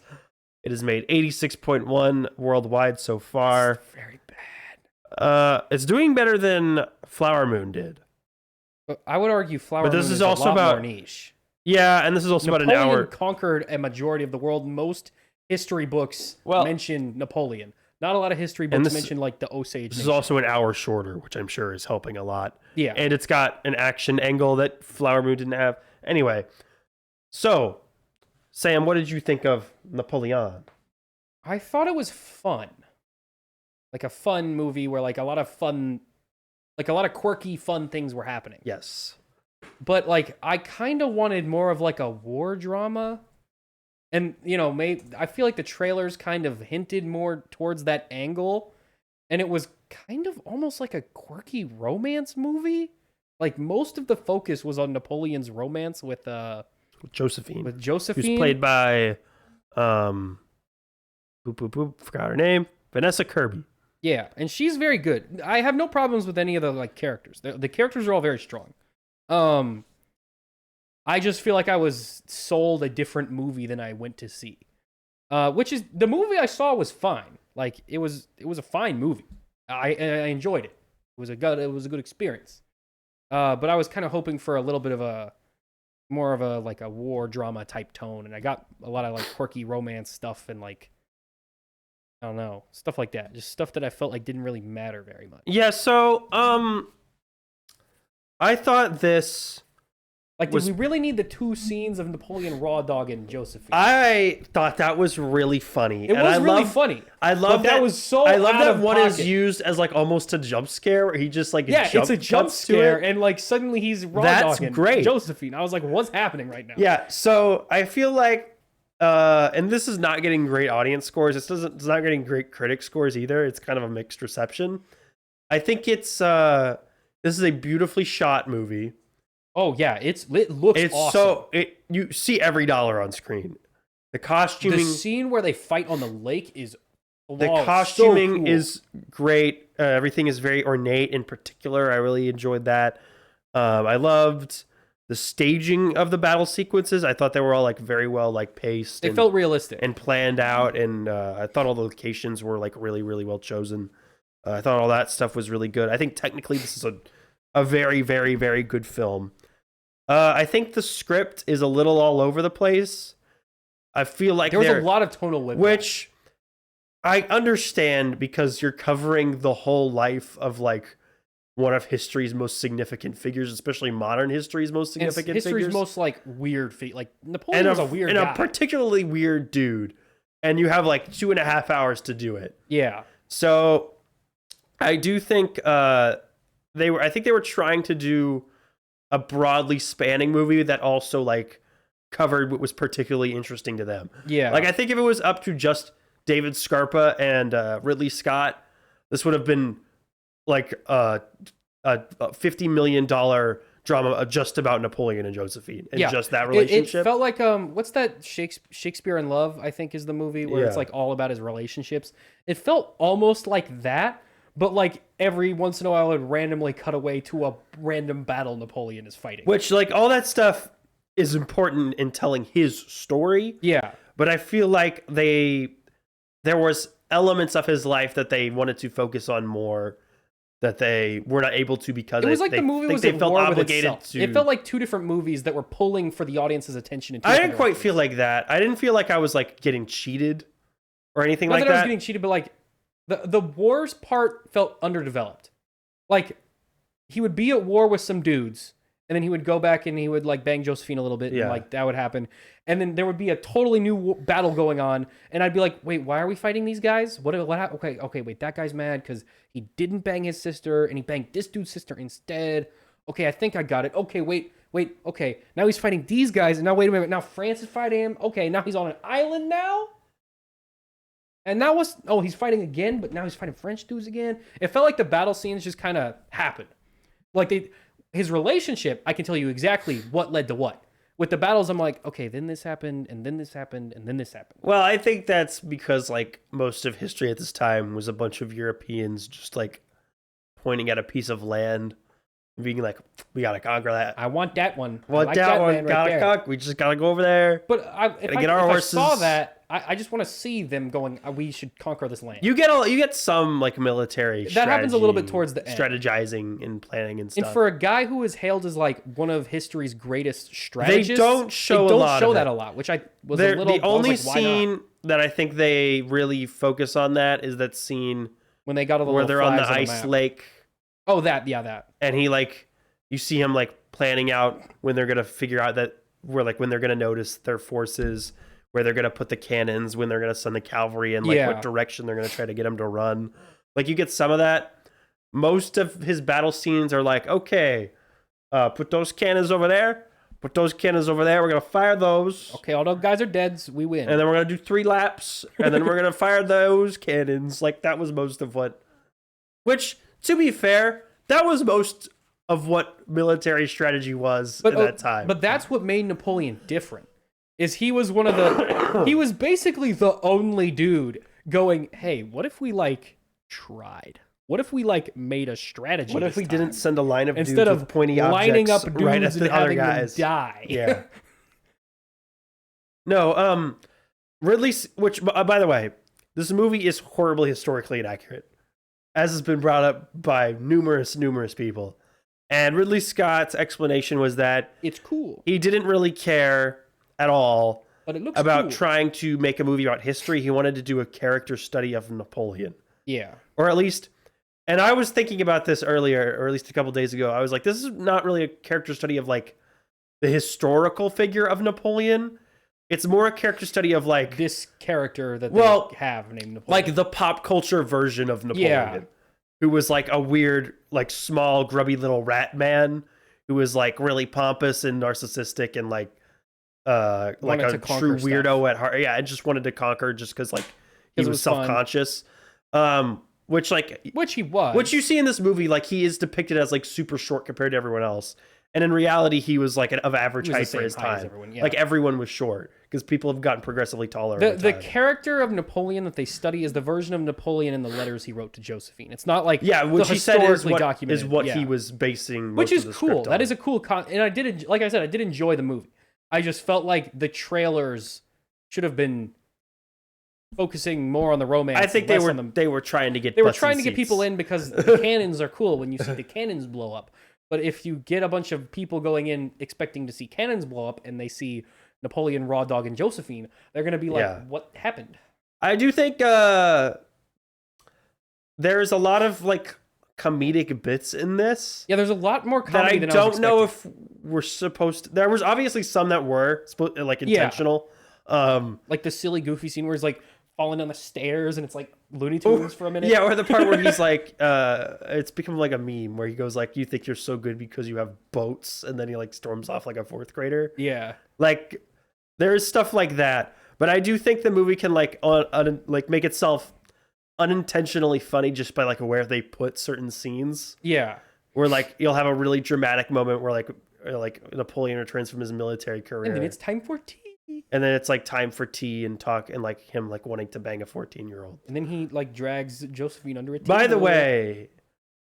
It has made 86.1 worldwide so far. It's very bad. It's doing better than Flower Moon did. But I would argue Flower Moon is also a lot about more niche. Yeah, and this is also Napoleon about an hour. Conquered a majority of the world. Most history books mention Napoleon. Not a lot of history books mention like the Osage. This is also an hour shorter, which I'm sure is helping a lot. Yeah. And it's got an action angle that Flower Moon didn't have. Anyway, so, Sam, what did you think of Napoleon? I thought it was fun. Like a fun movie where like a lot of quirky, fun things were happening. Yes. But like, I kind of wanted more of like a war drama. And, I feel like the trailers kind of hinted more towards that angle. And it was kind of almost like a quirky romance movie. Like, most of the focus was on Napoleon's romance with Josephine. Who's played by, forgot her name, Vanessa Kirby. Yeah, and she's very good. I have no problems with any of the, like, characters. The characters are all very strong. I just feel like I was sold a different movie than I went to see. Which is, the movie I saw was fine. Like, it was a fine movie. I enjoyed it. It was a good experience. But I was kind of hoping for a little bit of more of a war drama type tone, and I got a lot of like quirky romance stuff and like, I don't know, stuff like that. Just stuff that I felt like didn't really matter very much. Yeah, so I thought this Like, did we really need the two scenes of Napoleon raw dog and Josephine? I thought that was really funny. It was really funny. I love that was so I love out that of one pocket. is used as like almost a jump scare where he just like it's a jump scare and like suddenly he's raw dogging That's great. Josephine. I was like, what's happening right now? Yeah, so I feel like and this is not getting great audience scores. It's not getting great critic scores either. It's kind of a mixed reception. I think this is a beautifully shot movie. Oh yeah, it looks awesome. You see every dollar on screen. The costuming, the scene where they fight on the lake is the costuming so cool. Is great. Everything is very ornate. In particular, I really enjoyed that. I loved the staging of the battle sequences. I thought they were all like very well like paced. It felt realistic and planned out. And I thought all the locations were like really really well chosen. I thought all that stuff was really good. I think technically this is a very very very good film. I think the script is a little all over the place. I feel like there was a lot of tonal whiplash. Which I understand because you're covering the whole life of like one of history's most significant figures, especially modern history's most significant history's figures. most like weird like Napoleon was a weird guy. And a particularly weird dude. And you have like 2.5 hours to do it. Yeah. So I do think I think they were trying to do a broadly spanning movie that also like covered what was particularly interesting to them. Yeah. Like I think if it was up to just David Scarpa and Ridley Scott, this would have been like a $50 million drama just about Napoleon and Josephine and just that relationship. It felt like what's that Shakespeare in Love, I think is the movie where it's like all about his relationships. It felt almost like that, but like every once in a while it would randomly cut away to a random battle Napoleon is fighting. Which like all that stuff is important in telling his story. Yeah. But I feel like there was elements of his life that they wanted to focus on more that they were not able to because it was like the movie was at war with itself. It felt like two different movies that were pulling for the audience's attention. I didn't quite feel like that. I didn't feel like I was like getting cheated or anything like that. Not that I was getting cheated, but like the wars part felt underdeveloped. Like he would be at war with some dudes, and then he would go back and he would like bang Josephine a little bit, and like that would happen. And then there would be a totally new battle going on, and I'd be like, "Wait, why are we fighting these guys? What happened? Okay, wait, that guy's mad because he didn't bang his sister, and he banged this dude's sister instead. Okay, I think I got it. Okay, wait, okay, now he's fighting these guys, and now wait a minute, now France is fighting him. Okay, now he's on an island now." And that was, he's fighting again, but now he's fighting French dudes again. It felt like the battle scenes just kind of happened. Like his relationship, I can tell you exactly what led to what. With the battles, I'm like, okay, then this happened, and then this happened, and then this happened. Well, I think that's because like most of history at this time was a bunch of Europeans just like pointing at a piece of land and being like, we gotta conquer that. I want that one. I want that one. Gotta conquer. We just gotta go over there. But if I saw that, I just want to see them going, we should conquer this land. You get some like military that happens a little bit towards the end. Strategizing and planning and stuff. And for a guy who is hailed as like one of history's greatest strategists, they don't show that a lot, which I was a little. The only scene that I think they really focus on that is that scene when they got where they're on the ice lake. Oh, that. And he like, you see him like planning out when they're gonna figure out that when they're gonna notice their forces. Where they're going to put the cannons, when they're going to send the cavalry, and like what direction they're going to try to get them to run. Like you get some of that. Most of his battle scenes are like, okay, put those cannons over there. Put those cannons over there. We're going to fire those. Okay, all those guys are dead. So we win. And then we're going to do 3 laps. And then we're going to fire those cannons. Like that was most of what... Which, to be fair, that was most of what military strategy was at that time. But that's what made Napoleon different. Is he was one of the... he was basically the only dude going, hey, what if we, like, tried? What if we, like, made a strategy What if we didn't send a line of instead dudes of with pointy lining objects up dudes right at and the other having guys? them die? Yeah. No, Ridley... Which, by the way, this movie is horribly historically inaccurate. As has been brought up by numerous people. And Ridley Scott's explanation was that... It's cool. He didn't really care... at all but it looks about cool. trying to make a movie about history. He wanted to do a character study of Napoleon. Yeah. Or at least, and I was thinking about this earlier, or at least a couple days ago. I was like, this is not really a character study of like the historical figure of Napoleon. It's more a character study of like this character that they have named Napoleon. Like the pop culture version of Napoleon. Who was like a weird, like small, grubby little rat man who was like really pompous and narcissistic and like a true weirdo at heart. Yeah, I just wanted to conquer just because like he was self-conscious. Which he was. Which you see in this movie, like he is depicted as like super short compared to everyone else. And in reality, he was like of average height for his time. Everyone, yeah. Like everyone was short because people have gotten progressively taller. The character of Napoleon that they study is the version of Napoleon in the letters he wrote to Josephine. It's not like which he said is what he was basing. Which is cool. That is a cool and I did, like I said, I did enjoy the movie. I just felt like the trailers should have been focusing more on the romance. I think they were trying to get people in because the cannons are cool when you see the cannons blow up. But if you get a bunch of people going in expecting to see cannons blow up and they see Napoleon, Raw Dog, and Josephine, they're going to be like, what happened? I do think there's a lot of like comedic bits in this. Yeah, there's a lot more comedy than I don't know if we're supposed to. There was obviously some that were like intentional. Like the silly, goofy scene where he's like falling down the stairs and it's like Looney Tunes for a minute. Yeah, or the part where he's like, it's become like a meme where he goes like, "You think you're so good because you have boats," and then he like storms off like a fourth grader. Yeah. Like, there is stuff like that, but I do think the movie can like like make itself unintentionally funny just by like where they put certain scenes. Yeah. Where like you'll have a really dramatic moment where like Napoleon returns from his military career, And then it's time for tea. and then it's like time for tea and talk and like him like wanting to bang a 14-year-old. And then he like drags Josephine under a table. By the way,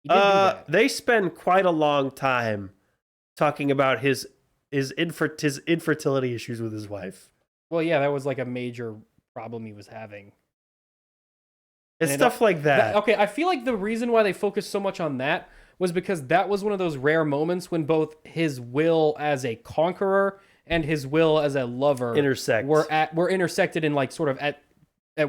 He did do that. they spend quite a long time talking about his infertility issues with his wife. Well, yeah, that was like a major problem he was having. It's And stuff like that. Okay, I feel like the reason why they focused so much on that was because that was one of those rare moments when both his will as a conqueror and his will as a lover were intersected and like sort of at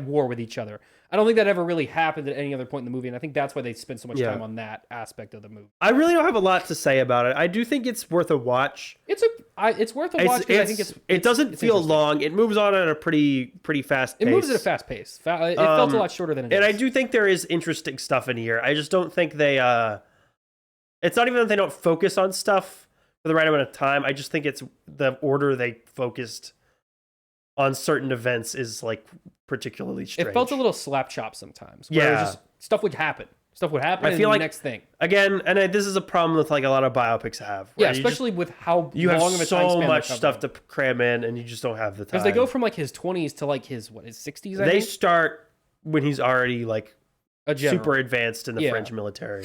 war with each other. I don't think that ever really happened at any other point in the movie, and I think that's why they spent so much time on that aspect of the movie. I really don't have a lot to say about it. I do think it's worth a watch. It's worth a watch because I think it doesn't feel long. It moves on at a pretty fast pace. It moves at a fast pace. It felt a lot shorter than it is. And I do think there is interesting stuff in here. I just don't think they it's not even that they don't focus on stuff for the right amount of time. I just think it's the order they focused on certain events is like particularly strange. It felt a little slap chop sometimes. Where it was just, stuff would happen. Stuff would happen. I feel like the next thing. Again, and this is a problem with like a lot of biopics have. Yeah, especially with how you long have of a time so span much stuff to cram in, and you just don't have the time. Because they go from like his 20s to like his 60s. They start when he's already like a super advanced in the French military.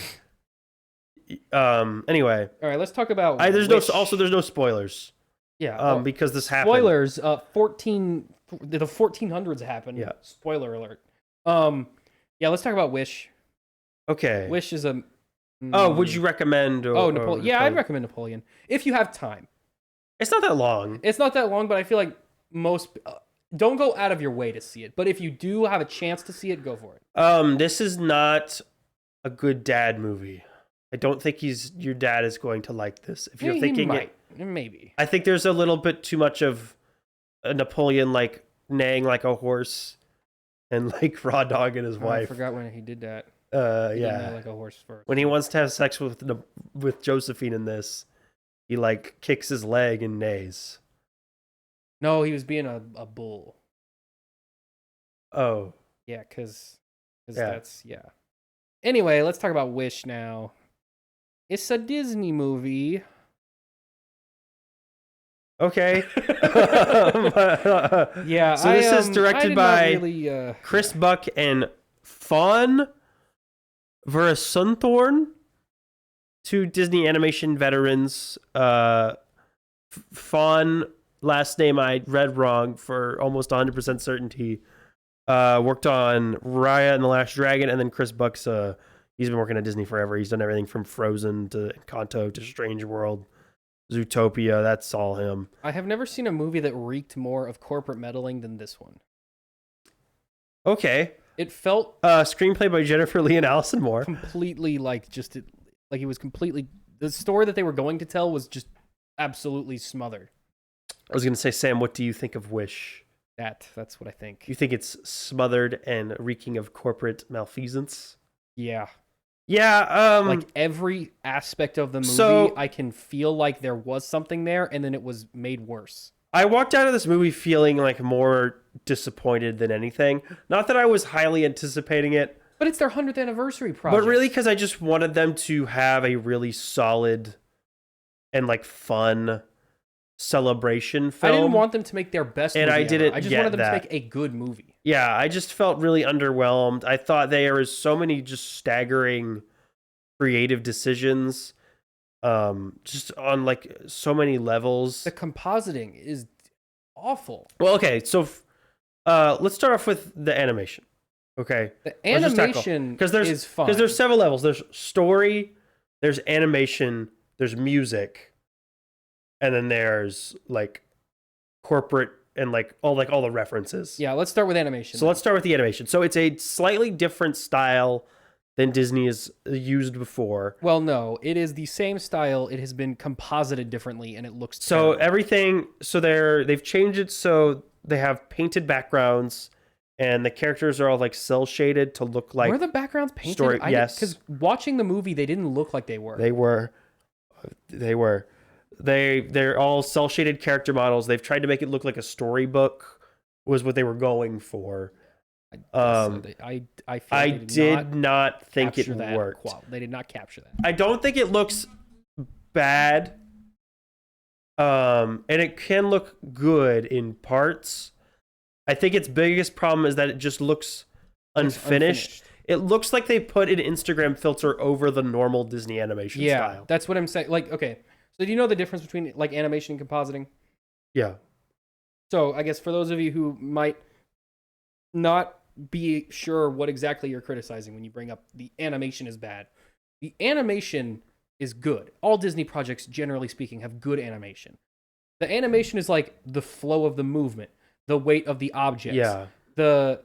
Anyway, all right, let's talk about. There's no spoilers. Yeah, because this happened. Spoilers. The 1400s happened. Yeah. Spoiler alert. Yeah, let's talk about Wish. Okay. Wish is a. Would you recommend? Napoleon. Yeah, I'd recommend Napoleon if you have time. It's not that long. It's not that long, but I feel like most don't go out of your way to see it. But if you do have a chance to see it, go for it. This is not a good dad movie. I don't think your dad is going to like this. If you're thinking maybe. I think there's a little bit too much of a Napoleon like neighing like a horse and like raw dogging his wife. I forgot when he did that. He neigh like a horse first. When he wants to have sex with Josephine in this, he like kicks his leg and neighs. No, he was being a bull. Oh. Yeah, because that's Anyway, let's talk about Wish now. It's a Disney movie. Okay. Yeah. So this is directed by Chris Buck and Fawn Verasunthorn, two Disney animation veterans. Fawn, last name I read wrong for almost 100% certainty. Worked on Raya and the Last Dragon, and then Chris Buck's he's been working at Disney forever. He's done everything from Frozen to Encanto to Strange World, Zootopia. That's all him. I have never seen a movie that reeked more of corporate meddling than this one. Okay. It felt screenplay by Jennifer Lee and Allison Moore. Completely it was completely the story that they were going to tell was just absolutely smothered. I was going to say, Sam, what do you think of Wish? That's what I think. You think it's smothered and reeking of corporate malfeasance? Yeah. Yeah, like every aspect of the movie, I can feel like there was something there, and then it was made worse. I walked out of this movie feeling like more disappointed than anything. Not that I was highly anticipating it. But it's their 100th anniversary project. But really because I just wanted them to have a really solid and like fun celebration film. I didn't want them to make their best movie I didn't I just wanted them to make a good movie. Yeah, I just felt really underwhelmed. I thought there was so many just staggering creative decisions, just on like so many levels. The compositing is awful. Well, okay, so let's start off with the animation. Okay, the animation is fun because there's several levels. There's story, there's animation, there's music, and then there's like corporate and like all the references. Yeah, let's start with animation. So let's start with the animation. So it's a slightly different style than Disney has used before. Well, no, it is the same style. It has been composited differently, and it looks so terrible. everything. So they've changed it so they have painted backgrounds and the characters are all like cell shaded to look like were the backgrounds painted? story. Yes, because watching the movie, they didn't look like they were. they were. They were. They're all cell shaded character models. They've tried to make it look like a storybook was what they were going for. I feel I they did not think it capture that worked. They did not capture that. I don't think it looks bad. And it can look good in parts. I think its biggest problem is that it just looks unfinished. It looks like they put an Instagram filter over the normal Disney animation style. That's what I'm saying. Like, okay, so do you know the difference between like animation and compositing? Yeah. So I guess for those of you who might not be sure what exactly you're criticizing when you bring up the animation is bad, the animation is good. All Disney projects, generally speaking, have good animation. The animation is like the flow of the movement, the weight of the objects, the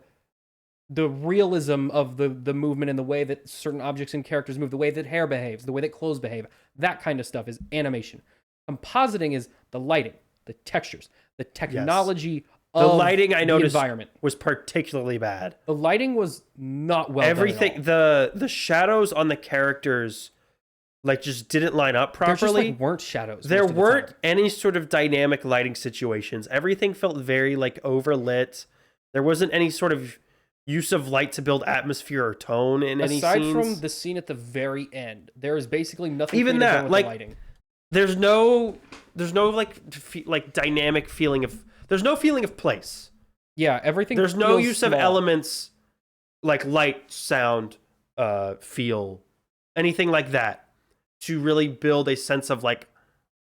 realism of the movement and the way that certain objects and characters move, the way that hair behaves, the way that clothes behave. That kind of stuff is animation. Compositing is the lighting, the textures, the technology of the lighting. I noticed environment was particularly bad. The lighting was not well Everything done at all. the shadows on the characters like just didn't line up properly. There just like weren't shadows. There weren't any sort of dynamic lighting situations. Everything felt very like overlit. There wasn't any sort of use of light to build atmosphere or tone in any scenes. Aside from the scene at the very end, there is basically nothing. Even that, with like, the lighting. There's no like dynamic feeling of. There's no feeling of place. Yeah, everything. There's no use small. of elements like light, sound, feel, anything like that to really build a sense of like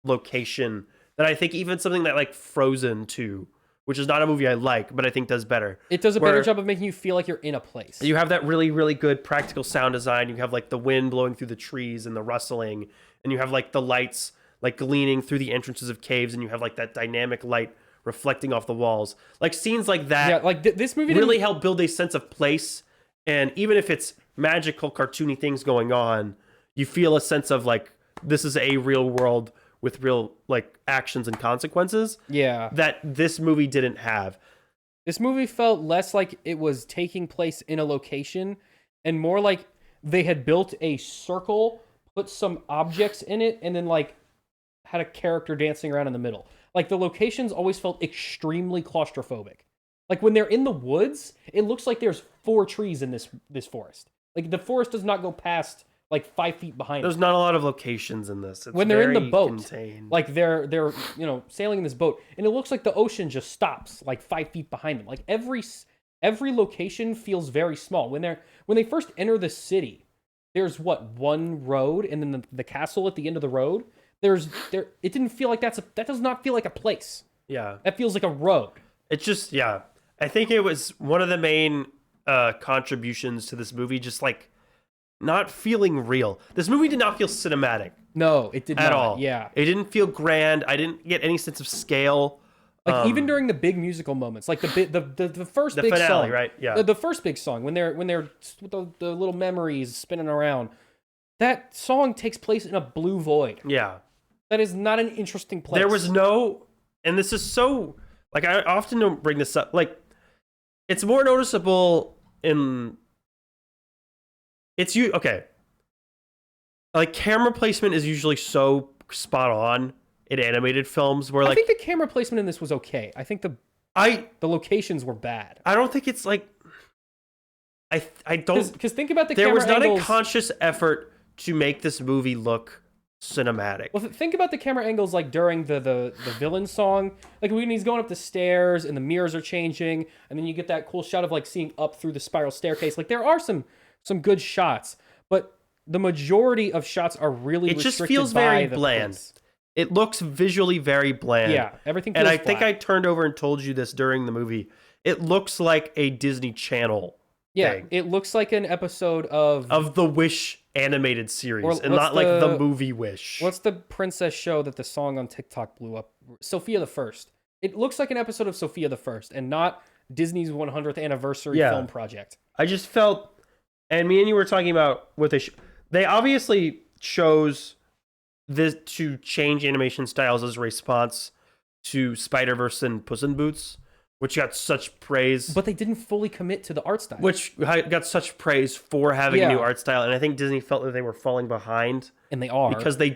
location. That I think even something that like Frozen 2, which is not a movie I like, but I think does better. It does a better job of making you feel like you're in a place. You have that really, really good practical sound design. You have like the wind blowing through the trees and the rustling, and you have like the lights like gleaming through the entrances of caves, and you have like that dynamic light reflecting off the walls. Like scenes like that. Yeah, like this movie really help build a sense of place. And even if it's magical, cartoony things going on, you feel a sense of like this is a real world with real like actions and consequences. Yeah. That this movie didn't have. This movie felt less like it was taking place in a location and more like they had built a circle, put some objects in it, and then like had a character dancing around in the middle. Like the locations always felt extremely claustrophobic. Like when they're in the woods, it looks like there's 4 trees in this forest. Like the forest does not go past like 5 feet behind. There's not a lot of locations in this. It's when they're in the boat, contained. like they're sailing in this boat, and it looks like the ocean just stops like 5 feet behind them. Like every location feels very small. When they first enter the city, there's one road, and then the castle at the end of the road. It didn't feel like that does not feel like a place. Yeah, that feels like a road. It's just I think it was one of the main contributions to this movie, just like not feeling real. This movie did not feel cinematic. No, it did at not. all. Yeah, it didn't feel grand. I didn't get any sense of scale. Like even during the big musical moments, like the first the big finale, song, right? Yeah, the first big song when they're with the little memories spinning around. That song takes place in a blue void. Yeah, that is not an interesting place. There was no, and this is so like I often don't bring this up. Like it's more noticeable in. Okay. Like camera placement is usually so spot on in animated films where like I think the camera placement in this was okay. I think the locations were bad. I don't think it's like I don't because think about there was not angles. A conscious effort to make this movie look cinematic. Well, think about the camera angles like during the villain song, like when he's going up the stairs and the mirrors are changing, and then you get that cool shot of like seeing up through the spiral staircase. Like there are some good shots, but the majority of shots are really it just feels very bland. Place. It looks visually very bland. Yeah, everything feels and I flat. think I turned over and told you this during the movie. It looks like a Disney Channel thing. It looks like an episode of the Wish animated series and not like the movie Wish. What's the princess show that the song on TikTok blew up? Sophia the First. It looks like an episode of Sophia the First and not Disney's 100th anniversary film project. I just felt, and me and you were talking about what they obviously chose this to change animation styles as a response to Spider-Verse and Puss in Boots, which got such praise. But they didn't fully commit to the art style. Which got such praise for having a new art style, and I think Disney felt that they were falling behind, and they are, because they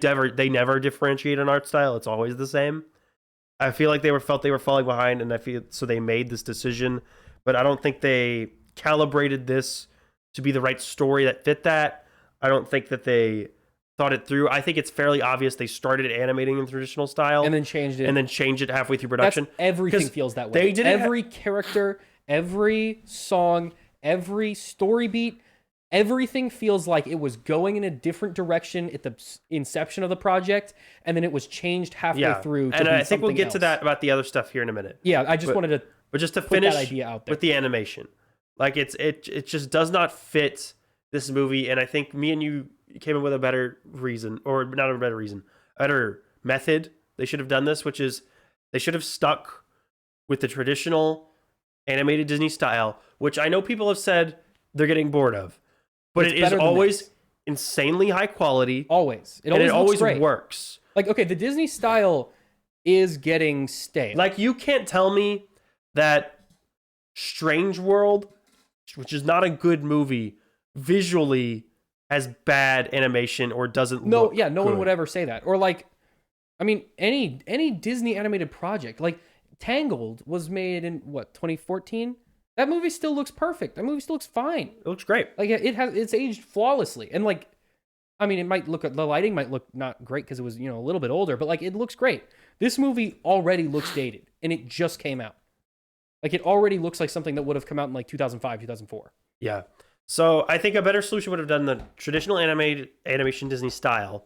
never differentiate an art style. It's always the same. I feel like they felt they were falling behind, and I feel so they made this decision, but I don't think they calibrated this to be the right story that fit that. I don't think that they thought it through. I think it's fairly obvious they started animating in traditional style and then changed it, halfway through production. Everything feels that way. Every character, every song, every story beat, everything feels like it was going in a different direction at the inception of the project, and then it was changed halfway through. And I think we'll get to that about the other stuff here in a minute. Yeah, I just wanted to, but just to put finish that idea out there with the animation, like it just does not fit this movie. And I think me and you came up with a better reason, or not a better reason, a better method they should have done this, which is they should have stuck with the traditional animated Disney style, which I know people have said they're getting bored of. But it is always insanely high quality. Always. It always works. Like, okay, the Disney style is getting stale. Like, you can't tell me that Strange World, which is not a good movie, visually has bad animation or doesn't look no good. One would ever say that. Or like, I mean, any Disney animated project, like Tangled was made in, 2014? That movie still looks perfect. That movie still looks fine. It looks great. Like, it's aged flawlessly. And like, I mean, the lighting might look not great because it was, a little bit older, but like, it looks great. This movie already looks dated, and it just came out. Like, it already looks like something that would have come out in like 2005, 2004. Yeah. So I think a better solution would have done the traditional animation Disney style.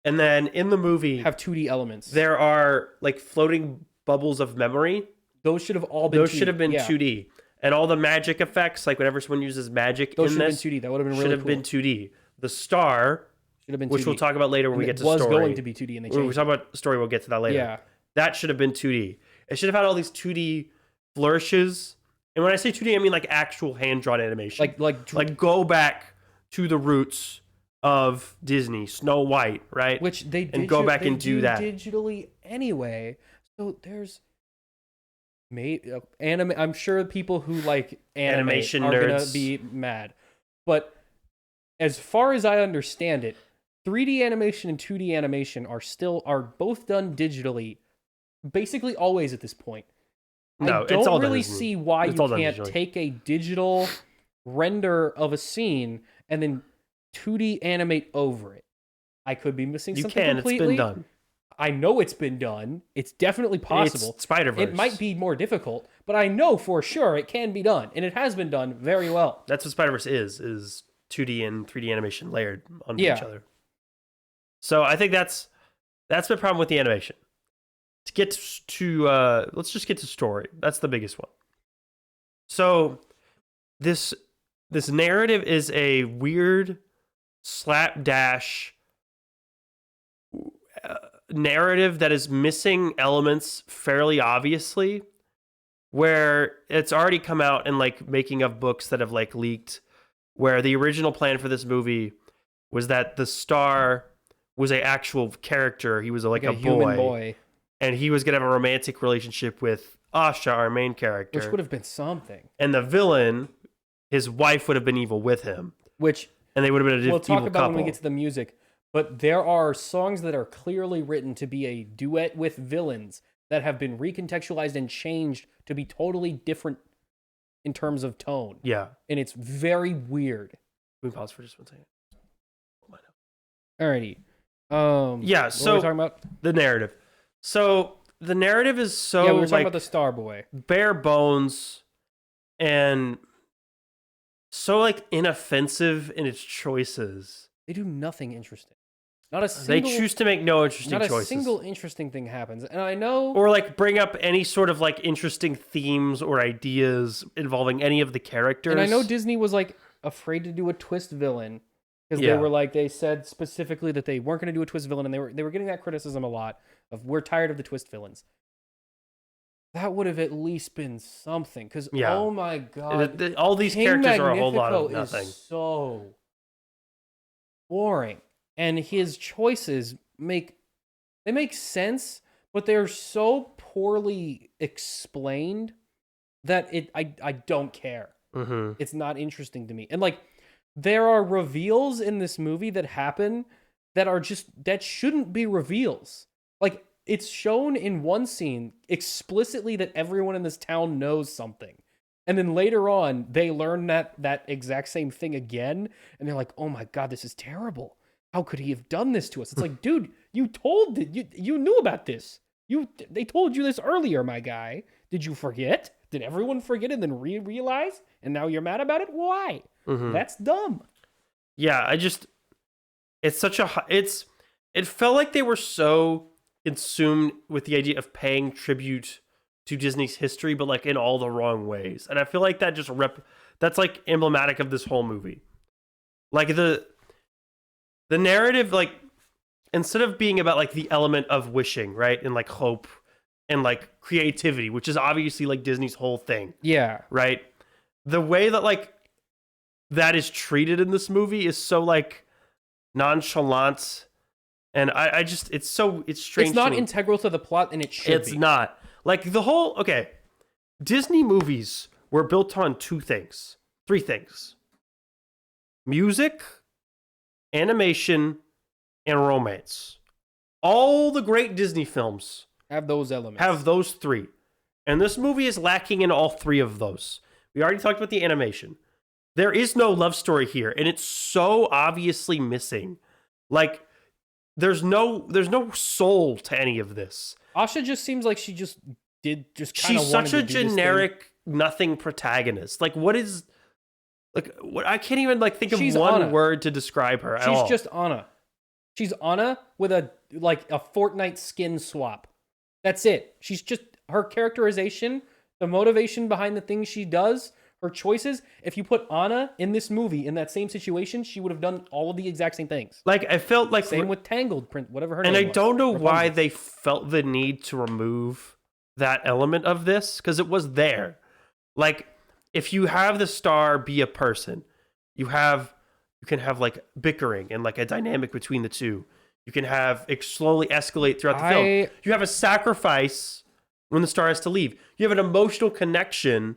And then in the movie, have 2D elements. There are like floating bubbles of memory. Those should have all been 2D. Those should have been 2D. And all the magic effects, like whenever someone uses magic those in this, should have been 2D. That would have been really cool. Should have been 2D. The star, should have been 2D. Which we'll talk about later when we get to story. It was going to be 2D, and they changed it. When we talk about story, we'll get to that later. Yeah. That should have been 2D. It should have had all these 2D flourishes. And when I say 2D, I mean like actual hand-drawn animation. Like go back to the roots of Disney, Snow White, right? Which they and go back and do that digitally anyway. So there's anime. I'm sure people who like animation are nerds gonna be mad, but as far as I understand it, 3D animation and 2D animation are both done digitally, basically always at this point. No, I don't really see why you can't take a digital render of a scene and then 2D animate over it. I could be missing something completely. It's been done. I know it's been done. It's definitely possible. It's Spider-Verse. It might be more difficult, but I know for sure it can be done, and it has been done very well. That's what Spider-Verse is 2D and 3D animation layered onto each other. So I think that's the problem with the animation. To get to let's just get to story. That's the biggest one. So this narrative is a weird slapdash narrative that is missing elements fairly obviously, where it's already come out in like making of books that have like leaked, where the original plan for this movie was that the star was an actual character. He was like a human boy. And he was going to have a romantic relationship with Asha, our main character. Which would have been something. And the villain, his wife would have been evil with him. And they would have been evil couple. We'll talk about when we get to the music. But there are songs that are clearly written to be a duet with villains that have been recontextualized and changed to be totally different in terms of tone. Yeah. And it's very weird. Can we pause for just 1 second? Alrighty. Yeah, so what are we talking about? The narrative. So the narrative is so we were talking about the Star Boy. Bare bones and so like inoffensive in its choices. They do nothing interesting. Not a single. They choose to make no interesting choices. Not a single interesting thing happens, and I know. Or like bring up any sort of like interesting themes or ideas involving any of the characters. And I know Disney was like afraid to do a twist villain because they said specifically that they weren't going to do a twist villain, and they were getting that criticism a lot of we're tired of the twist villains. That would have at least been something, because oh my god, all these characters are a whole lot of nothing. Is so boring. And his choices make sense, but they're so poorly explained that I don't care. Mm-hmm. It's not interesting to me. And like there are reveals in this movie that happen that shouldn't be reveals. Like it's shown in one scene explicitly that everyone in this town knows something. And then later on, they learn that exact same thing again, and they're like, "Oh my god, this is terrible. How could he have done this to us?" It's like, dude, you knew about this. They told you this earlier, my guy. Did you forget? Did everyone forget and then realize? And now you're mad about it? Why? Mm-hmm. That's dumb. Yeah, it felt like they were so consumed with the idea of paying tribute to Disney's history, but like in all the wrong ways. And I feel like that that's like emblematic of this whole movie. Like the narrative, like instead of being about like the element of wishing, right? And like hope and like creativity, which is obviously like Disney's whole thing. Yeah. Right? The way that like that is treated in this movie is so like nonchalant, and I just it's strange. It's not integral to the plot, and it should it's be. not. Like Disney movies were built on three things: music, animation, and romance. All the great Disney films Have those elements. have those three. And this movie is lacking in all three of those. We already talked about the animation. There is no love story here, and it's so obviously missing. Like, there's no soul to any of this. Asha just seems like she just kind of She's such a generic nothing protagonist. Like, what I can't even like think of one Anna. word to describe her at all. She's just Anna. She's Anna with a Fortnite skin swap. That's it. She's just her characterization, the motivation behind the things she does, her choices. If you put Anna in this movie in that same situation, she would have done all of the exact same things. Like, I felt like Same with Tangled, whatever her name and was. I don't know Rapunzel. why they felt the need to remove that element of this, because it was there. Like, if you have the star be a person, you can have like bickering and like a dynamic between the two. You can have it slowly escalate throughout the film. You have a sacrifice when the star has to leave. You have an emotional connection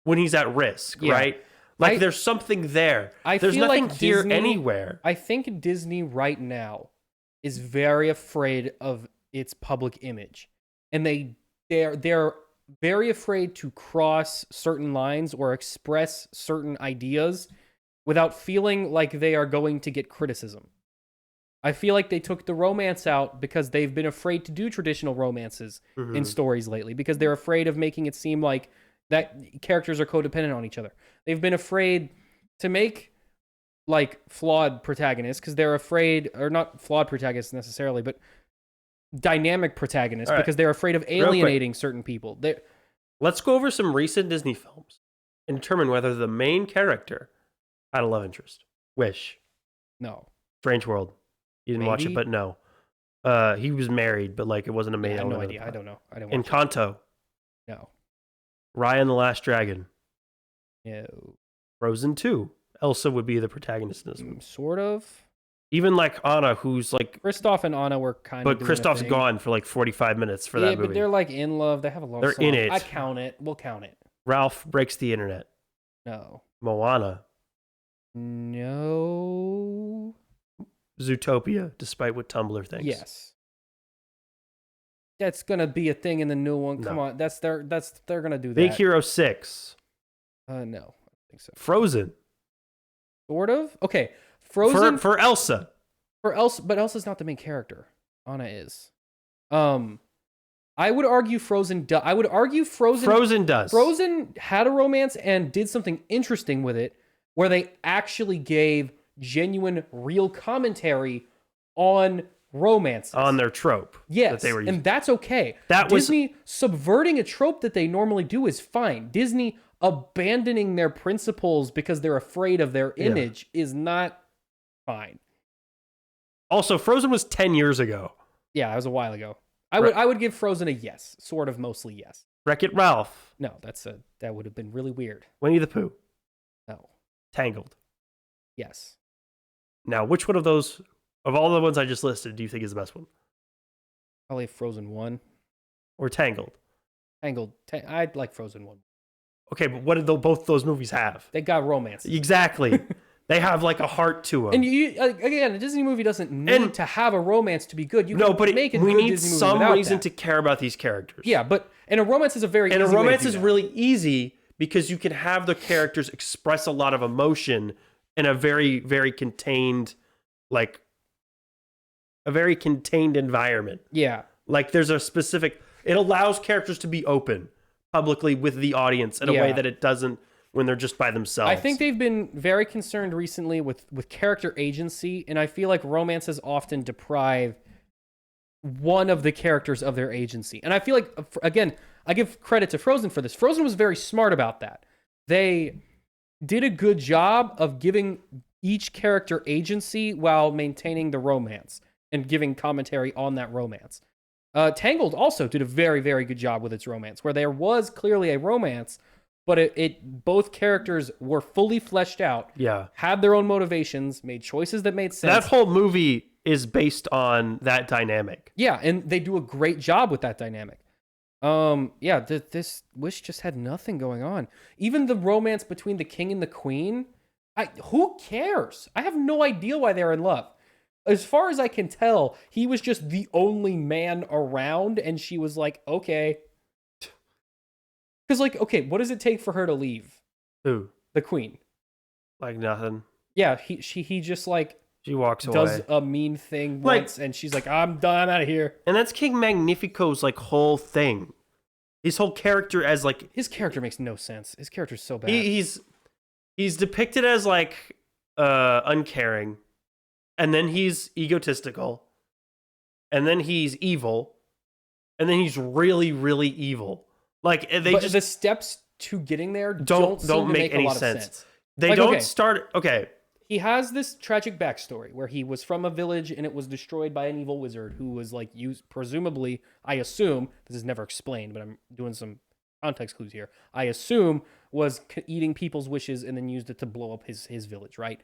when he's at risk, right? Like there's something there. There's feel nothing like here Disney, anywhere. I think Disney right now is very afraid of its public image, and they're very afraid to cross certain lines or express certain ideas without feeling like they are going to get criticism. I feel like they took the romance out because they've been afraid to do traditional romances in stories lately, because they're afraid of making it seem like that characters are codependent on each other. They've been afraid to make like flawed protagonists because they're afraid, or not flawed protagonists necessarily, but dynamic protagonists because they're afraid of alienating certain people. Let's go over some recent Disney films and determine whether the main character had a love interest. Wish. No. Strange World. You didn't watch it, but no. He was married, but like it wasn't a main I have no element. idea. I don't know. I don't watch Encanto. No. Raya and the Last Dragon. No. Frozen 2. Elsa would be the protagonist in this movie. Sort of. Even like Anna, who's like... Kristoff and Anna were kind of But Kristoff's gone for like 45 minutes for that movie. Yeah, but they're like in love. They have a love They're song. in it. I count it. We'll count it. Ralph Breaks the Internet. No. Moana. No. Zootopia, despite what Tumblr thinks. Yes. That's gonna be a thing in the new one. Come on, they're gonna do that. Big Hero 6. No, I don't think so. Frozen. Sort of. Okay, Frozen for Elsa. For Elsa, but Elsa's not the main character. Anna is. I would argue Frozen. I would argue Frozen. Frozen does. Frozen had a romance and did something interesting with it, where they actually gave genuine, real commentary on romances, on their trope. Yes, that they were using. And that's okay. Disney subverting a trope that they normally do is fine. Disney abandoning their principles because they're afraid of their image is not fine. Also, Frozen was 10 years ago. Yeah, it was a while ago. I would give Frozen a yes, sort of, mostly yes. Wreck-It Ralph. No, that would have been really weird. Winnie the Pooh. No. Tangled. Yes. Now, which one of those, of all the ones I just listed, do you think is the best one? Probably Frozen 1. Or Tangled? Tangled. I'd like Frozen 1. Okay, but what did both those movies have? They got romance. Exactly. They have like a heart to them. And again, a Disney movie doesn't need to have a romance to be good. You no, can but make a we good need Disney movie some without reason that. to care about these characters. Yeah, and a romance is a very and easy a romance way to is do that. really easy because you can have the characters express a lot of emotion in a very, very contained, like a very contained environment. Yeah. Like there's a specific. It allows characters to be open publicly with the audience in a way that it doesn't when they're just by themselves. I think they've been very concerned recently with character agency, and I feel like romances often deprive one of the characters of their agency. And I feel like, again, I give credit to Frozen for this. Frozen was very smart about that. They did a good job of giving each character agency while maintaining the romance and giving commentary on that romance. Tangled also did a very, very good job with its romance, where there was clearly a romance, but it both characters were fully fleshed out, had their own motivations, made choices that made sense. That whole movie is based on that dynamic. Yeah, and they do a great job with that dynamic. This Wish just had nothing going on. Even the romance between the king and the queen, who cares? I have no idea why they're in love. As far as I can tell, he was just the only man around, and she was like, okay. Because, like, okay, what does it take for her to leave? Who? The queen. Like nothing. Yeah, he just, like, she walks away. Does a mean thing once, and she's like, I'm done, I'm out of here. And that's King Magnifico's, like, whole thing. His whole character as, like... His character makes no sense. His character's so bad. He's depicted as, like, uncaring. And then he's egotistical. And then he's evil. And then he's really, really evil. Like, the steps to getting there don't make any sense. They like, don't start... Okay. He has this tragic backstory where he was from a village and it was destroyed by an evil wizard who was, like, used, presumably, I assume, this is never explained, but I'm doing some context clues here, I assume was eating people's wishes and then used it to blow up his village, right?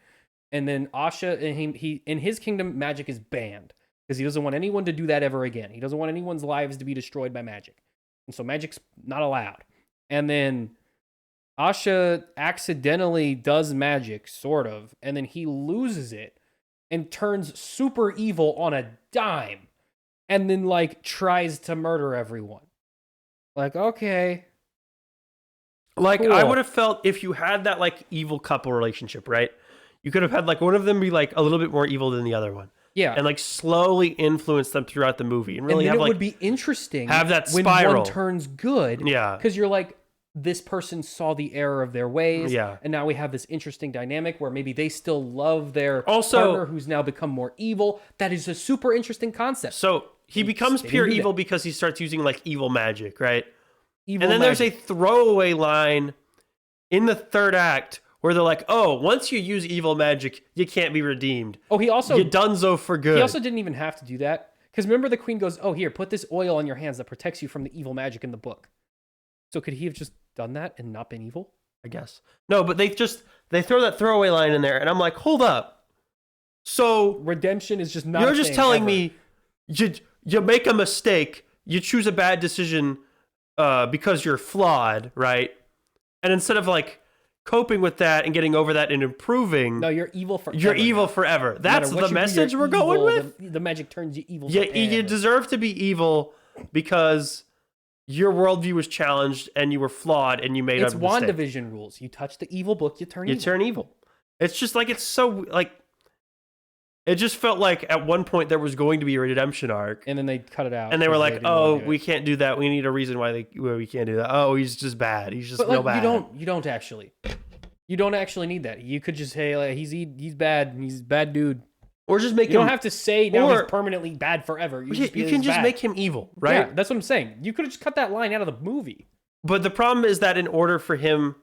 And then Asha, he in his kingdom, magic is banned because he doesn't want anyone to do that ever again. He doesn't want anyone's lives to be destroyed by magic. And so magic's not allowed. And then Asha accidentally does magic, sort of, and then he loses it and turns super evil on a dime and then, like, tries to murder everyone. Like, okay. Like, cool. I would have felt if you had that, like, evil couple relationship, right? You could have had, like, one of them be, like, a little bit more evil than the other one. Yeah. And, like, slowly influence them throughout the movie. And really and then have, it like... would be interesting have that when spiral. one turns good. Yeah. Because you're like, this person saw the error of their ways. Yeah. And now we have this interesting dynamic where maybe they still love their Also, partner who's now become more evil. That is a super interesting concept. So he becomes pure evil because he starts using, like, evil magic, right? Evil and then magic. there's a throwaway line in the third act where they're like, oh, once you use evil magic, you can't be redeemed. Oh, he also... You donezo for good. He also didn't even have to do that. Because remember the queen goes, oh, here, put this oil on your hands that protects you from the evil magic in the book. So could he have just done that and not been evil? I guess. No, but they throw that throwaway line in there, and I'm like, hold up. So redemption is just not you're a just thing telling ever. me you make a mistake, you choose a bad decision because you're flawed, right? And instead of, like, coping with that and getting over that and improving, no, you're evil forever. You're evil forever. That's the message we're going with. The magic turns you evil. Yeah, you deserve to be evil because your worldview was challenged and you were flawed and you made a mistake. It's WandaVision rules. You touch the evil book, you turn evil. It's just like, it's so, like, it just felt like at one point there was going to be a redemption arc. And then they cut it out. And they were like, oh, we can't do that. We need a reason why we can't do that. Oh, he's just bad. He's just real bad. You don't actually. You don't actually need that. You could just say, like, he's bad. He's a bad dude. Or just make him... You don't have to say now he's permanently bad forever. You can just make him evil, right? Yeah, that's what I'm saying. You could have just cut that line out of the movie. But the problem is that in order for him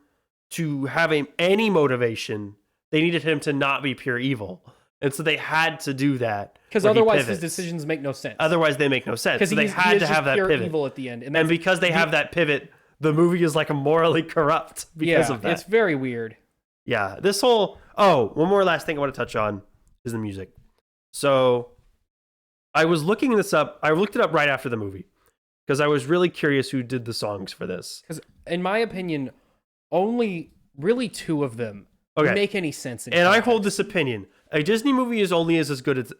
to have any motivation, they needed him to not be pure evil. And so they had to do that. Because otherwise his decisions make no sense. Otherwise they make no sense. So they had to have that pivot. Evil at the end. And because they have that pivot, the movie is, like, morally corrupt because of that. It's very weird. Yeah. This whole... Oh, one more last thing I want to touch on is the music. So I was looking this up. I looked it up right after the movie because I was really curious who did the songs for this. Because in my opinion, only really two of them Okay. make any sense. And I hold this opinion: a Disney movie is only as good as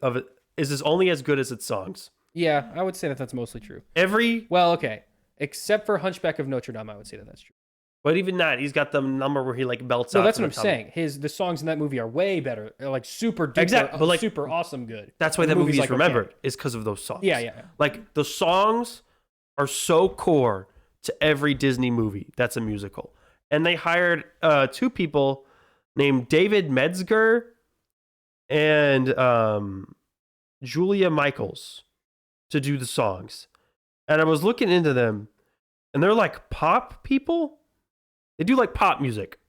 its songs. Yeah, I would say that that's mostly true. Well, okay, except for Hunchback of Notre Dame, I would say that that's true. But even that, he's got the number where he like belts out. No, that's what I'm saying. The songs in that movie are way better, like super duper, exactly, but like super awesome good. That's why that movie is remembered, is because of those songs. Yeah. Like the songs are so core to every Disney movie that's a musical. And they hired two people named David Metzger and Julia Michaels to do the songs. And I was looking into them, and they're like pop people. They do like pop music.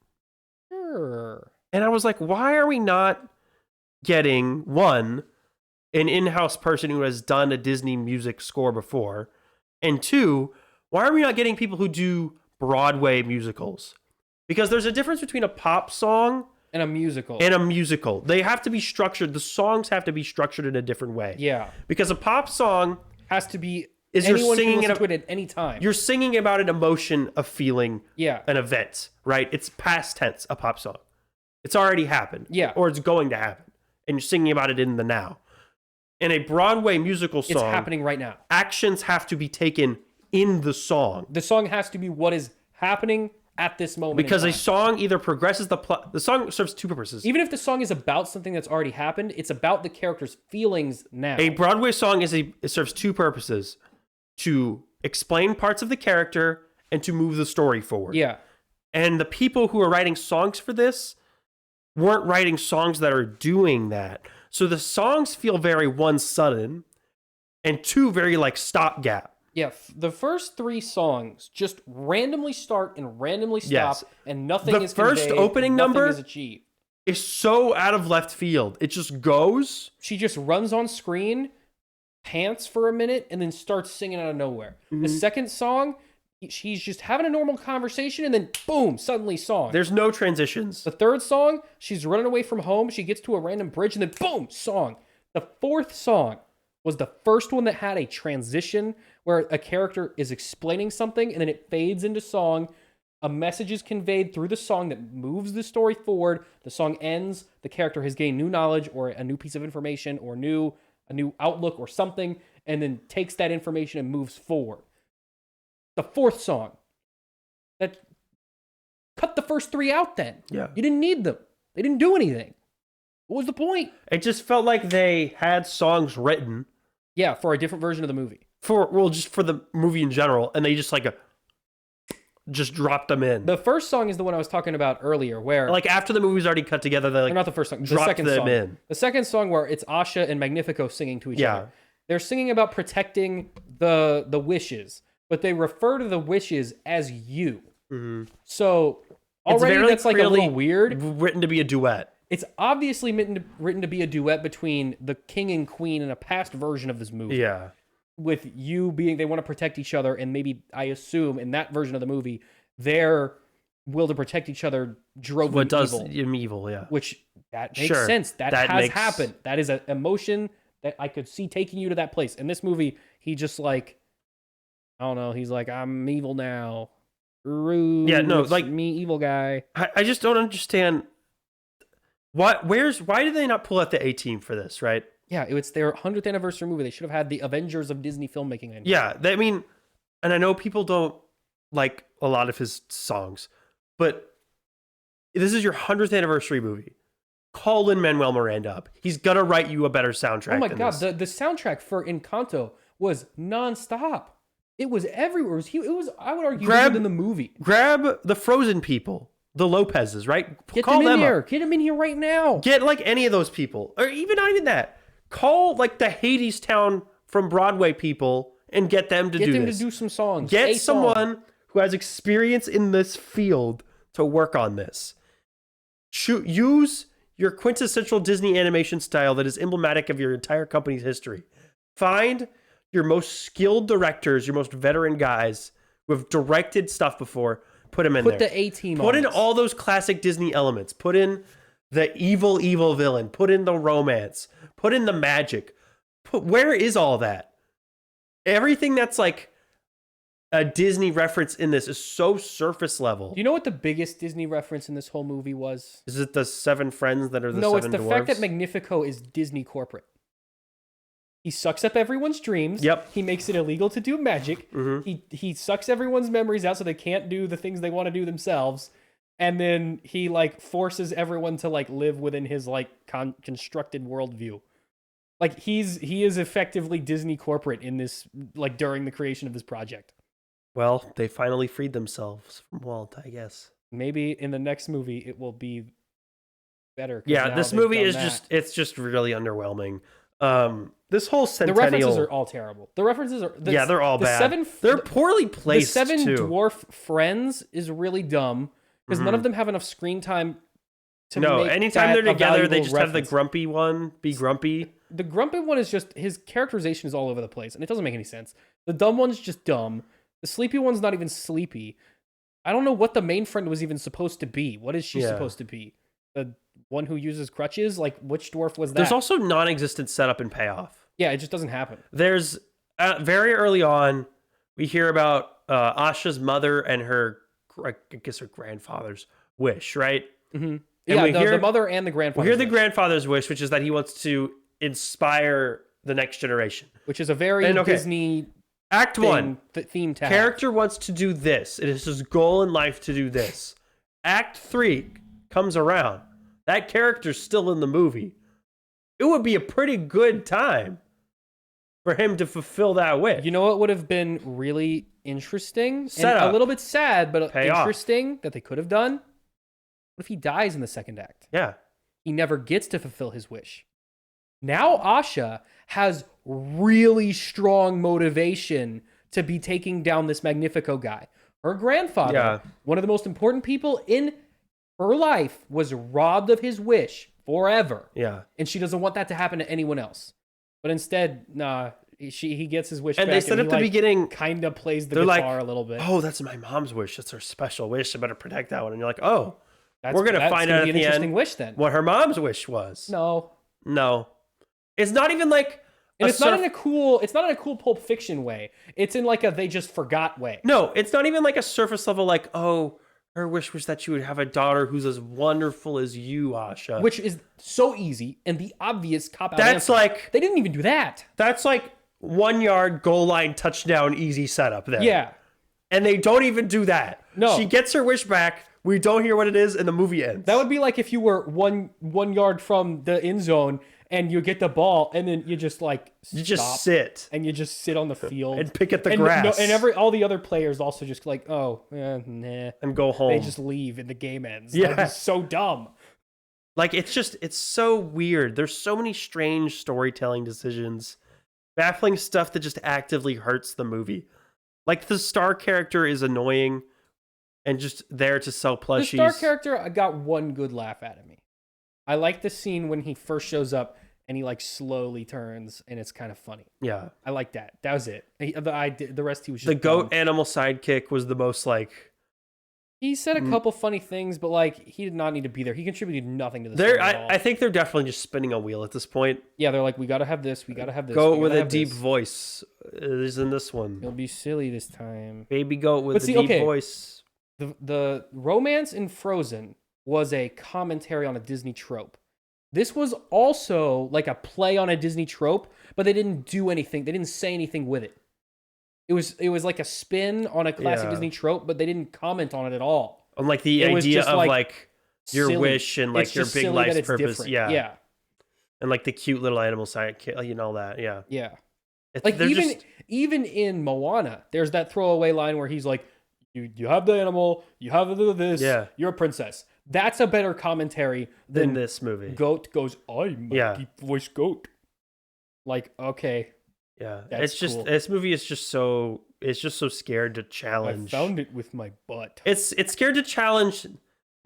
Sure. And I was like, why are we not getting, one, an in-house person who has done a Disney music score before? And two, why are we not getting people who do Broadway musicals? Because there's a difference between a pop song and a musical. They have to be structured. The songs have to be structured in a different way. Yeah. Because a pop song has to be you're singing can listen to it at any time. You're singing about an emotion, a feeling, yeah, an event, right? It's past tense, a pop song. It's already happened. Yeah. Or it's going to happen. And you're singing about it in the now. In a Broadway musical song, it's happening right now. Actions have to be taken in the song. The song has to be what is happening at this moment. Because a song either progresses the plot. The song serves two purposes. Even if the song is about something that's already happened, it's about the character's feelings now. A Broadway song it serves two purposes: to explain parts of the character and to move the story forward. Yeah. And the people who are writing songs for this weren't writing songs that are doing that. So the songs feel very one sudden and two very like stopgap. Yeah, the first three songs just randomly start and randomly stop, and nothing is conveyed. The first opening number is achieved. Is so out of left field. It just goes. She just runs on screen, pants for a minute, and then starts singing out of nowhere. Mm-hmm. The second song, she's just having a normal conversation, and then boom, suddenly song. There's no transitions. The third song, she's running away from home. She gets to a random bridge, and then boom, song. The fourth song was the first one that had a transition where a character is explaining something and then it fades into song. A message is conveyed through the song that moves the story forward. The song ends. The character has gained new knowledge or a new piece of information or a new outlook or something, and then takes that information and moves forward. The fourth song, that cut the first three out then. Yeah. You didn't need them. They didn't do anything. What was the point? It just felt like they had songs written. Yeah, for a different version of the movie. Just for the movie in general, and they just just dropped them in. The first song is the one I was talking about earlier, where like after the movie's already cut together, they not the first song, the second song. In. The second song where it's Asha and Magnifico singing to each other. They're singing about protecting the wishes, but they refer to the wishes as you. Mm-hmm. So already that's like a little weird. Written to be a duet. It's obviously written to be a duet between the king and queen in a past version of this movie. Yeah. With you being, they want to protect each other, and maybe, I assume, in that version of the movie, their will to protect each other drove them evil, yeah. Which, that makes sense. That has happened. That is an emotion that I could see taking you to that place. In this movie, he just like, I don't know, he's like, I'm evil now. Rude. Yeah, no, like, me, evil guy. I just don't understand. Why did they not pull out the A-Team for this, right? Yeah, it's their 100th anniversary movie. They should have had the Avengers of Disney filmmaking. Yeah, and I know people don't like a lot of his songs, but this is your 100th anniversary movie. Call Lin-Manuel Miranda up. He's gonna write you a better soundtrack. Oh my god, the soundtrack for Encanto was nonstop. It was everywhere. It was I would argue, better than the movie. Grab the Frozen people. The Lopez's, right? Call them in here. Get them in here right now. Get like any of those people, or even not even that. Call like the Hades Town from Broadway people and get them to do this. Get them to do some songs. Get someone who has experience in this field to work on this. Use your quintessential Disney animation style that is emblematic of your entire company's history. Find your most skilled directors, your most veteran guys who have directed stuff before. Put them in there. Put the A-Team on. Put in all those classic Disney elements. Put in the evil villain. Put in the romance. Put in the magic. Where is all that? Everything that's like a Disney reference in this is so surface level. Do you know what the biggest Disney reference in this whole movie was? Is it the 7 friends that are the No, 7 it's the dwarves? fact that Magnifico is Disney corporate. He sucks up everyone's dreams. Yep. He makes it illegal to do magic. He sucks everyone's memories out so they can't do the things they want to do themselves. And then he like forces everyone to like live within his like constructed worldview. Like he is effectively Disney corporate in this, like during the creation of this project. Well, they finally freed themselves from Walt, I guess. Maybe in the next movie it will be better. Yeah, this movie is just really underwhelming. This whole Centennial... The references are all terrible. The references are... they're all bad. They're poorly placed, The 7 too. dwarf friends is really dumb, because none of them have enough screen time to make anytime that they're together, they valuable just have the reference. grumpy one be grumpy. The grumpy one is just... His characterization is all over the place, and it doesn't make any sense. The dumb one's just dumb. The sleepy one's not even sleepy. I don't know what the main friend was even supposed to be. What is she supposed to be? The one who uses crutches? Like, which dwarf was that? There's also non-existent setup and payoff. Yeah, it just doesn't happen. There's very early on, we hear about Asha's mother and her, I guess her grandfather's wish, right? Mm-hmm. Yeah, the mother and the grandfather. We hear the grandfather's wish, which is that he wants to inspire the next generation. Which is a very Disney Act 1. Theme tag. Character wants to do this. It is his goal in life to do this. Act 3 comes around. That character's still in the movie. It would be a pretty good time for him to fulfill that wish. You know what would have been really interesting? Setup. And a little bit sad, but Payoff. interesting that they could have done? What if he dies in the second act? Yeah. He never gets to fulfill his wish. Now Asha has really strong motivation to be taking down this Magnifico guy. Her grandfather, one of the most important people in her life, was robbed of his wish forever. Yeah. And she doesn't want that to happen to anyone else. But instead, nah, he gets his wish and back. They said at the beginning, kind of plays the guitar a little bit. Oh, that's my mom's wish. That's her special wish. I better protect that one. And you're like, oh, we're going to find out at the end wish, then. what her mom's wish was. No. It's not even like... And it's not in a cool Pulp Fiction way. It's in like a they just forgot way. No, it's not even like a surface level like, oh, her wish was that you would have a daughter who's as wonderful as you, Asha. Which is so easy and the obvious cop-out That's answer. like... They didn't even do that. That's like 1 yard, goal line, touchdown, easy setup there. Yeah. And they don't even do that. No. She gets her wish back, we don't hear what it is, and the movie ends. That would be like if you were one yard from the end zone and you get the ball and then you just like You just sit. and you just sit on the field And pick at the grass. And all the other players also just like, oh, nah. And go home. They just leave and the game ends. Yeah. Like, it's so dumb. Like, it's so weird. There's so many strange storytelling decisions. Baffling stuff that just actively hurts the movie. Like, the star character is annoying and just there to sell plushies. The star character got one good laugh out of me. I like the scene when he first shows up and he like slowly turns and it's kind of funny. Yeah. I like that. That was it. The rest he was just the goat dumb. animal sidekick was the most like... He said a couple funny things, but like he did not need to be there. He contributed nothing to the story at all. I think they're definitely just spinning a wheel at this point. Yeah, they're like, we gotta have this, we gotta have this. Goat with a deep voice is in this one. It'll be silly this time. Baby goat with a deep voice. The romance in Frozen was a commentary on a Disney trope. This was also like a play on a Disney trope, but they didn't do anything. They didn't say anything with it. It was like a spin on a classic Disney trope, but they didn't comment on it at all. On like the idea of like your silly. Wish and like your big life's purpose. Different. Yeah. Yeah. And like the cute little animal sidekick, you know that. Yeah. Yeah. Like even in Moana, there's that throwaway line where he's like, you have the animal, you have this, you're a princess. That's a better commentary than this movie. Goat goes, I'm a deep voice goat. Like, okay. Yeah. That's it's just cool. This movie is just so scared to challenge. I found it with my butt. It's scared to challenge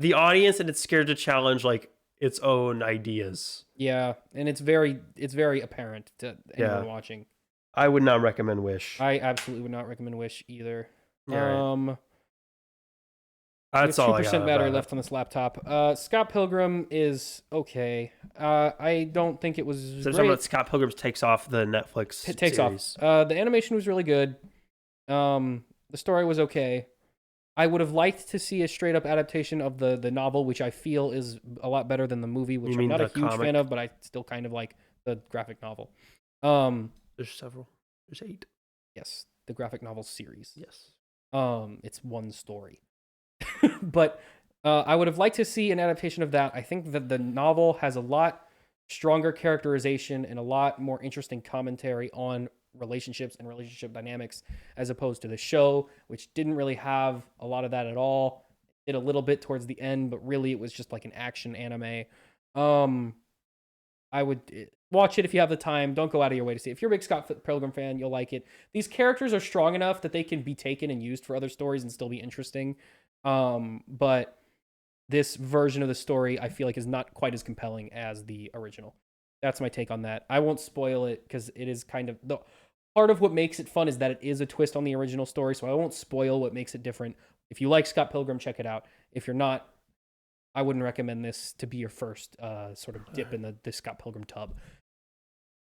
the audience and it's scared to challenge like its own ideas. Yeah, and it's very apparent to anyone watching. I would not recommend Wish. I absolutely would not recommend Wish either. Right. That's all I got. 2% battery left on this laptop. Scott Pilgrim is okay. I don't think it was So great. talking about Scott Pilgrim takes off the Netflix It takes series. off. The animation was really good. The story was okay. I would have liked to see a straight up adaptation of the novel, which I feel is a lot better than the movie, which I'm not a huge fan of, but I still kind of like the graphic novel. There's several. There's 8. Yes, the graphic novel series. Yes. It's one story. But I would have liked to see an adaptation of that. I think that the novel has a lot stronger characterization and a lot more interesting commentary on relationships and relationship dynamics as opposed to the show, which didn't really have a lot of that at all. It did a little bit towards the end, but really it was just like an action anime. I would watch it if you have the time. Don't go out of your way to see it. If you're a big Scott Pilgrim fan, you'll like it. These characters are strong enough that they can be taken and used for other stories and still be interesting. But this version of the story, I feel like, is not quite as compelling as the original. That's my take on that. I won't spoil it because it is kind of the part of what makes it fun is that it is a twist on the original story. So I won't spoil what makes it different. If you like Scott Pilgrim, check it out. If you're not, I wouldn't recommend this to be your first sort of dip in the Scott Pilgrim tub.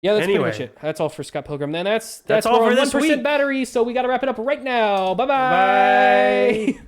Yeah, that's pretty much it. That's all for Scott Pilgrim. Then that's all for our this 1% week. battery. So we got to wrap it up right now. Bye-bye. Bye.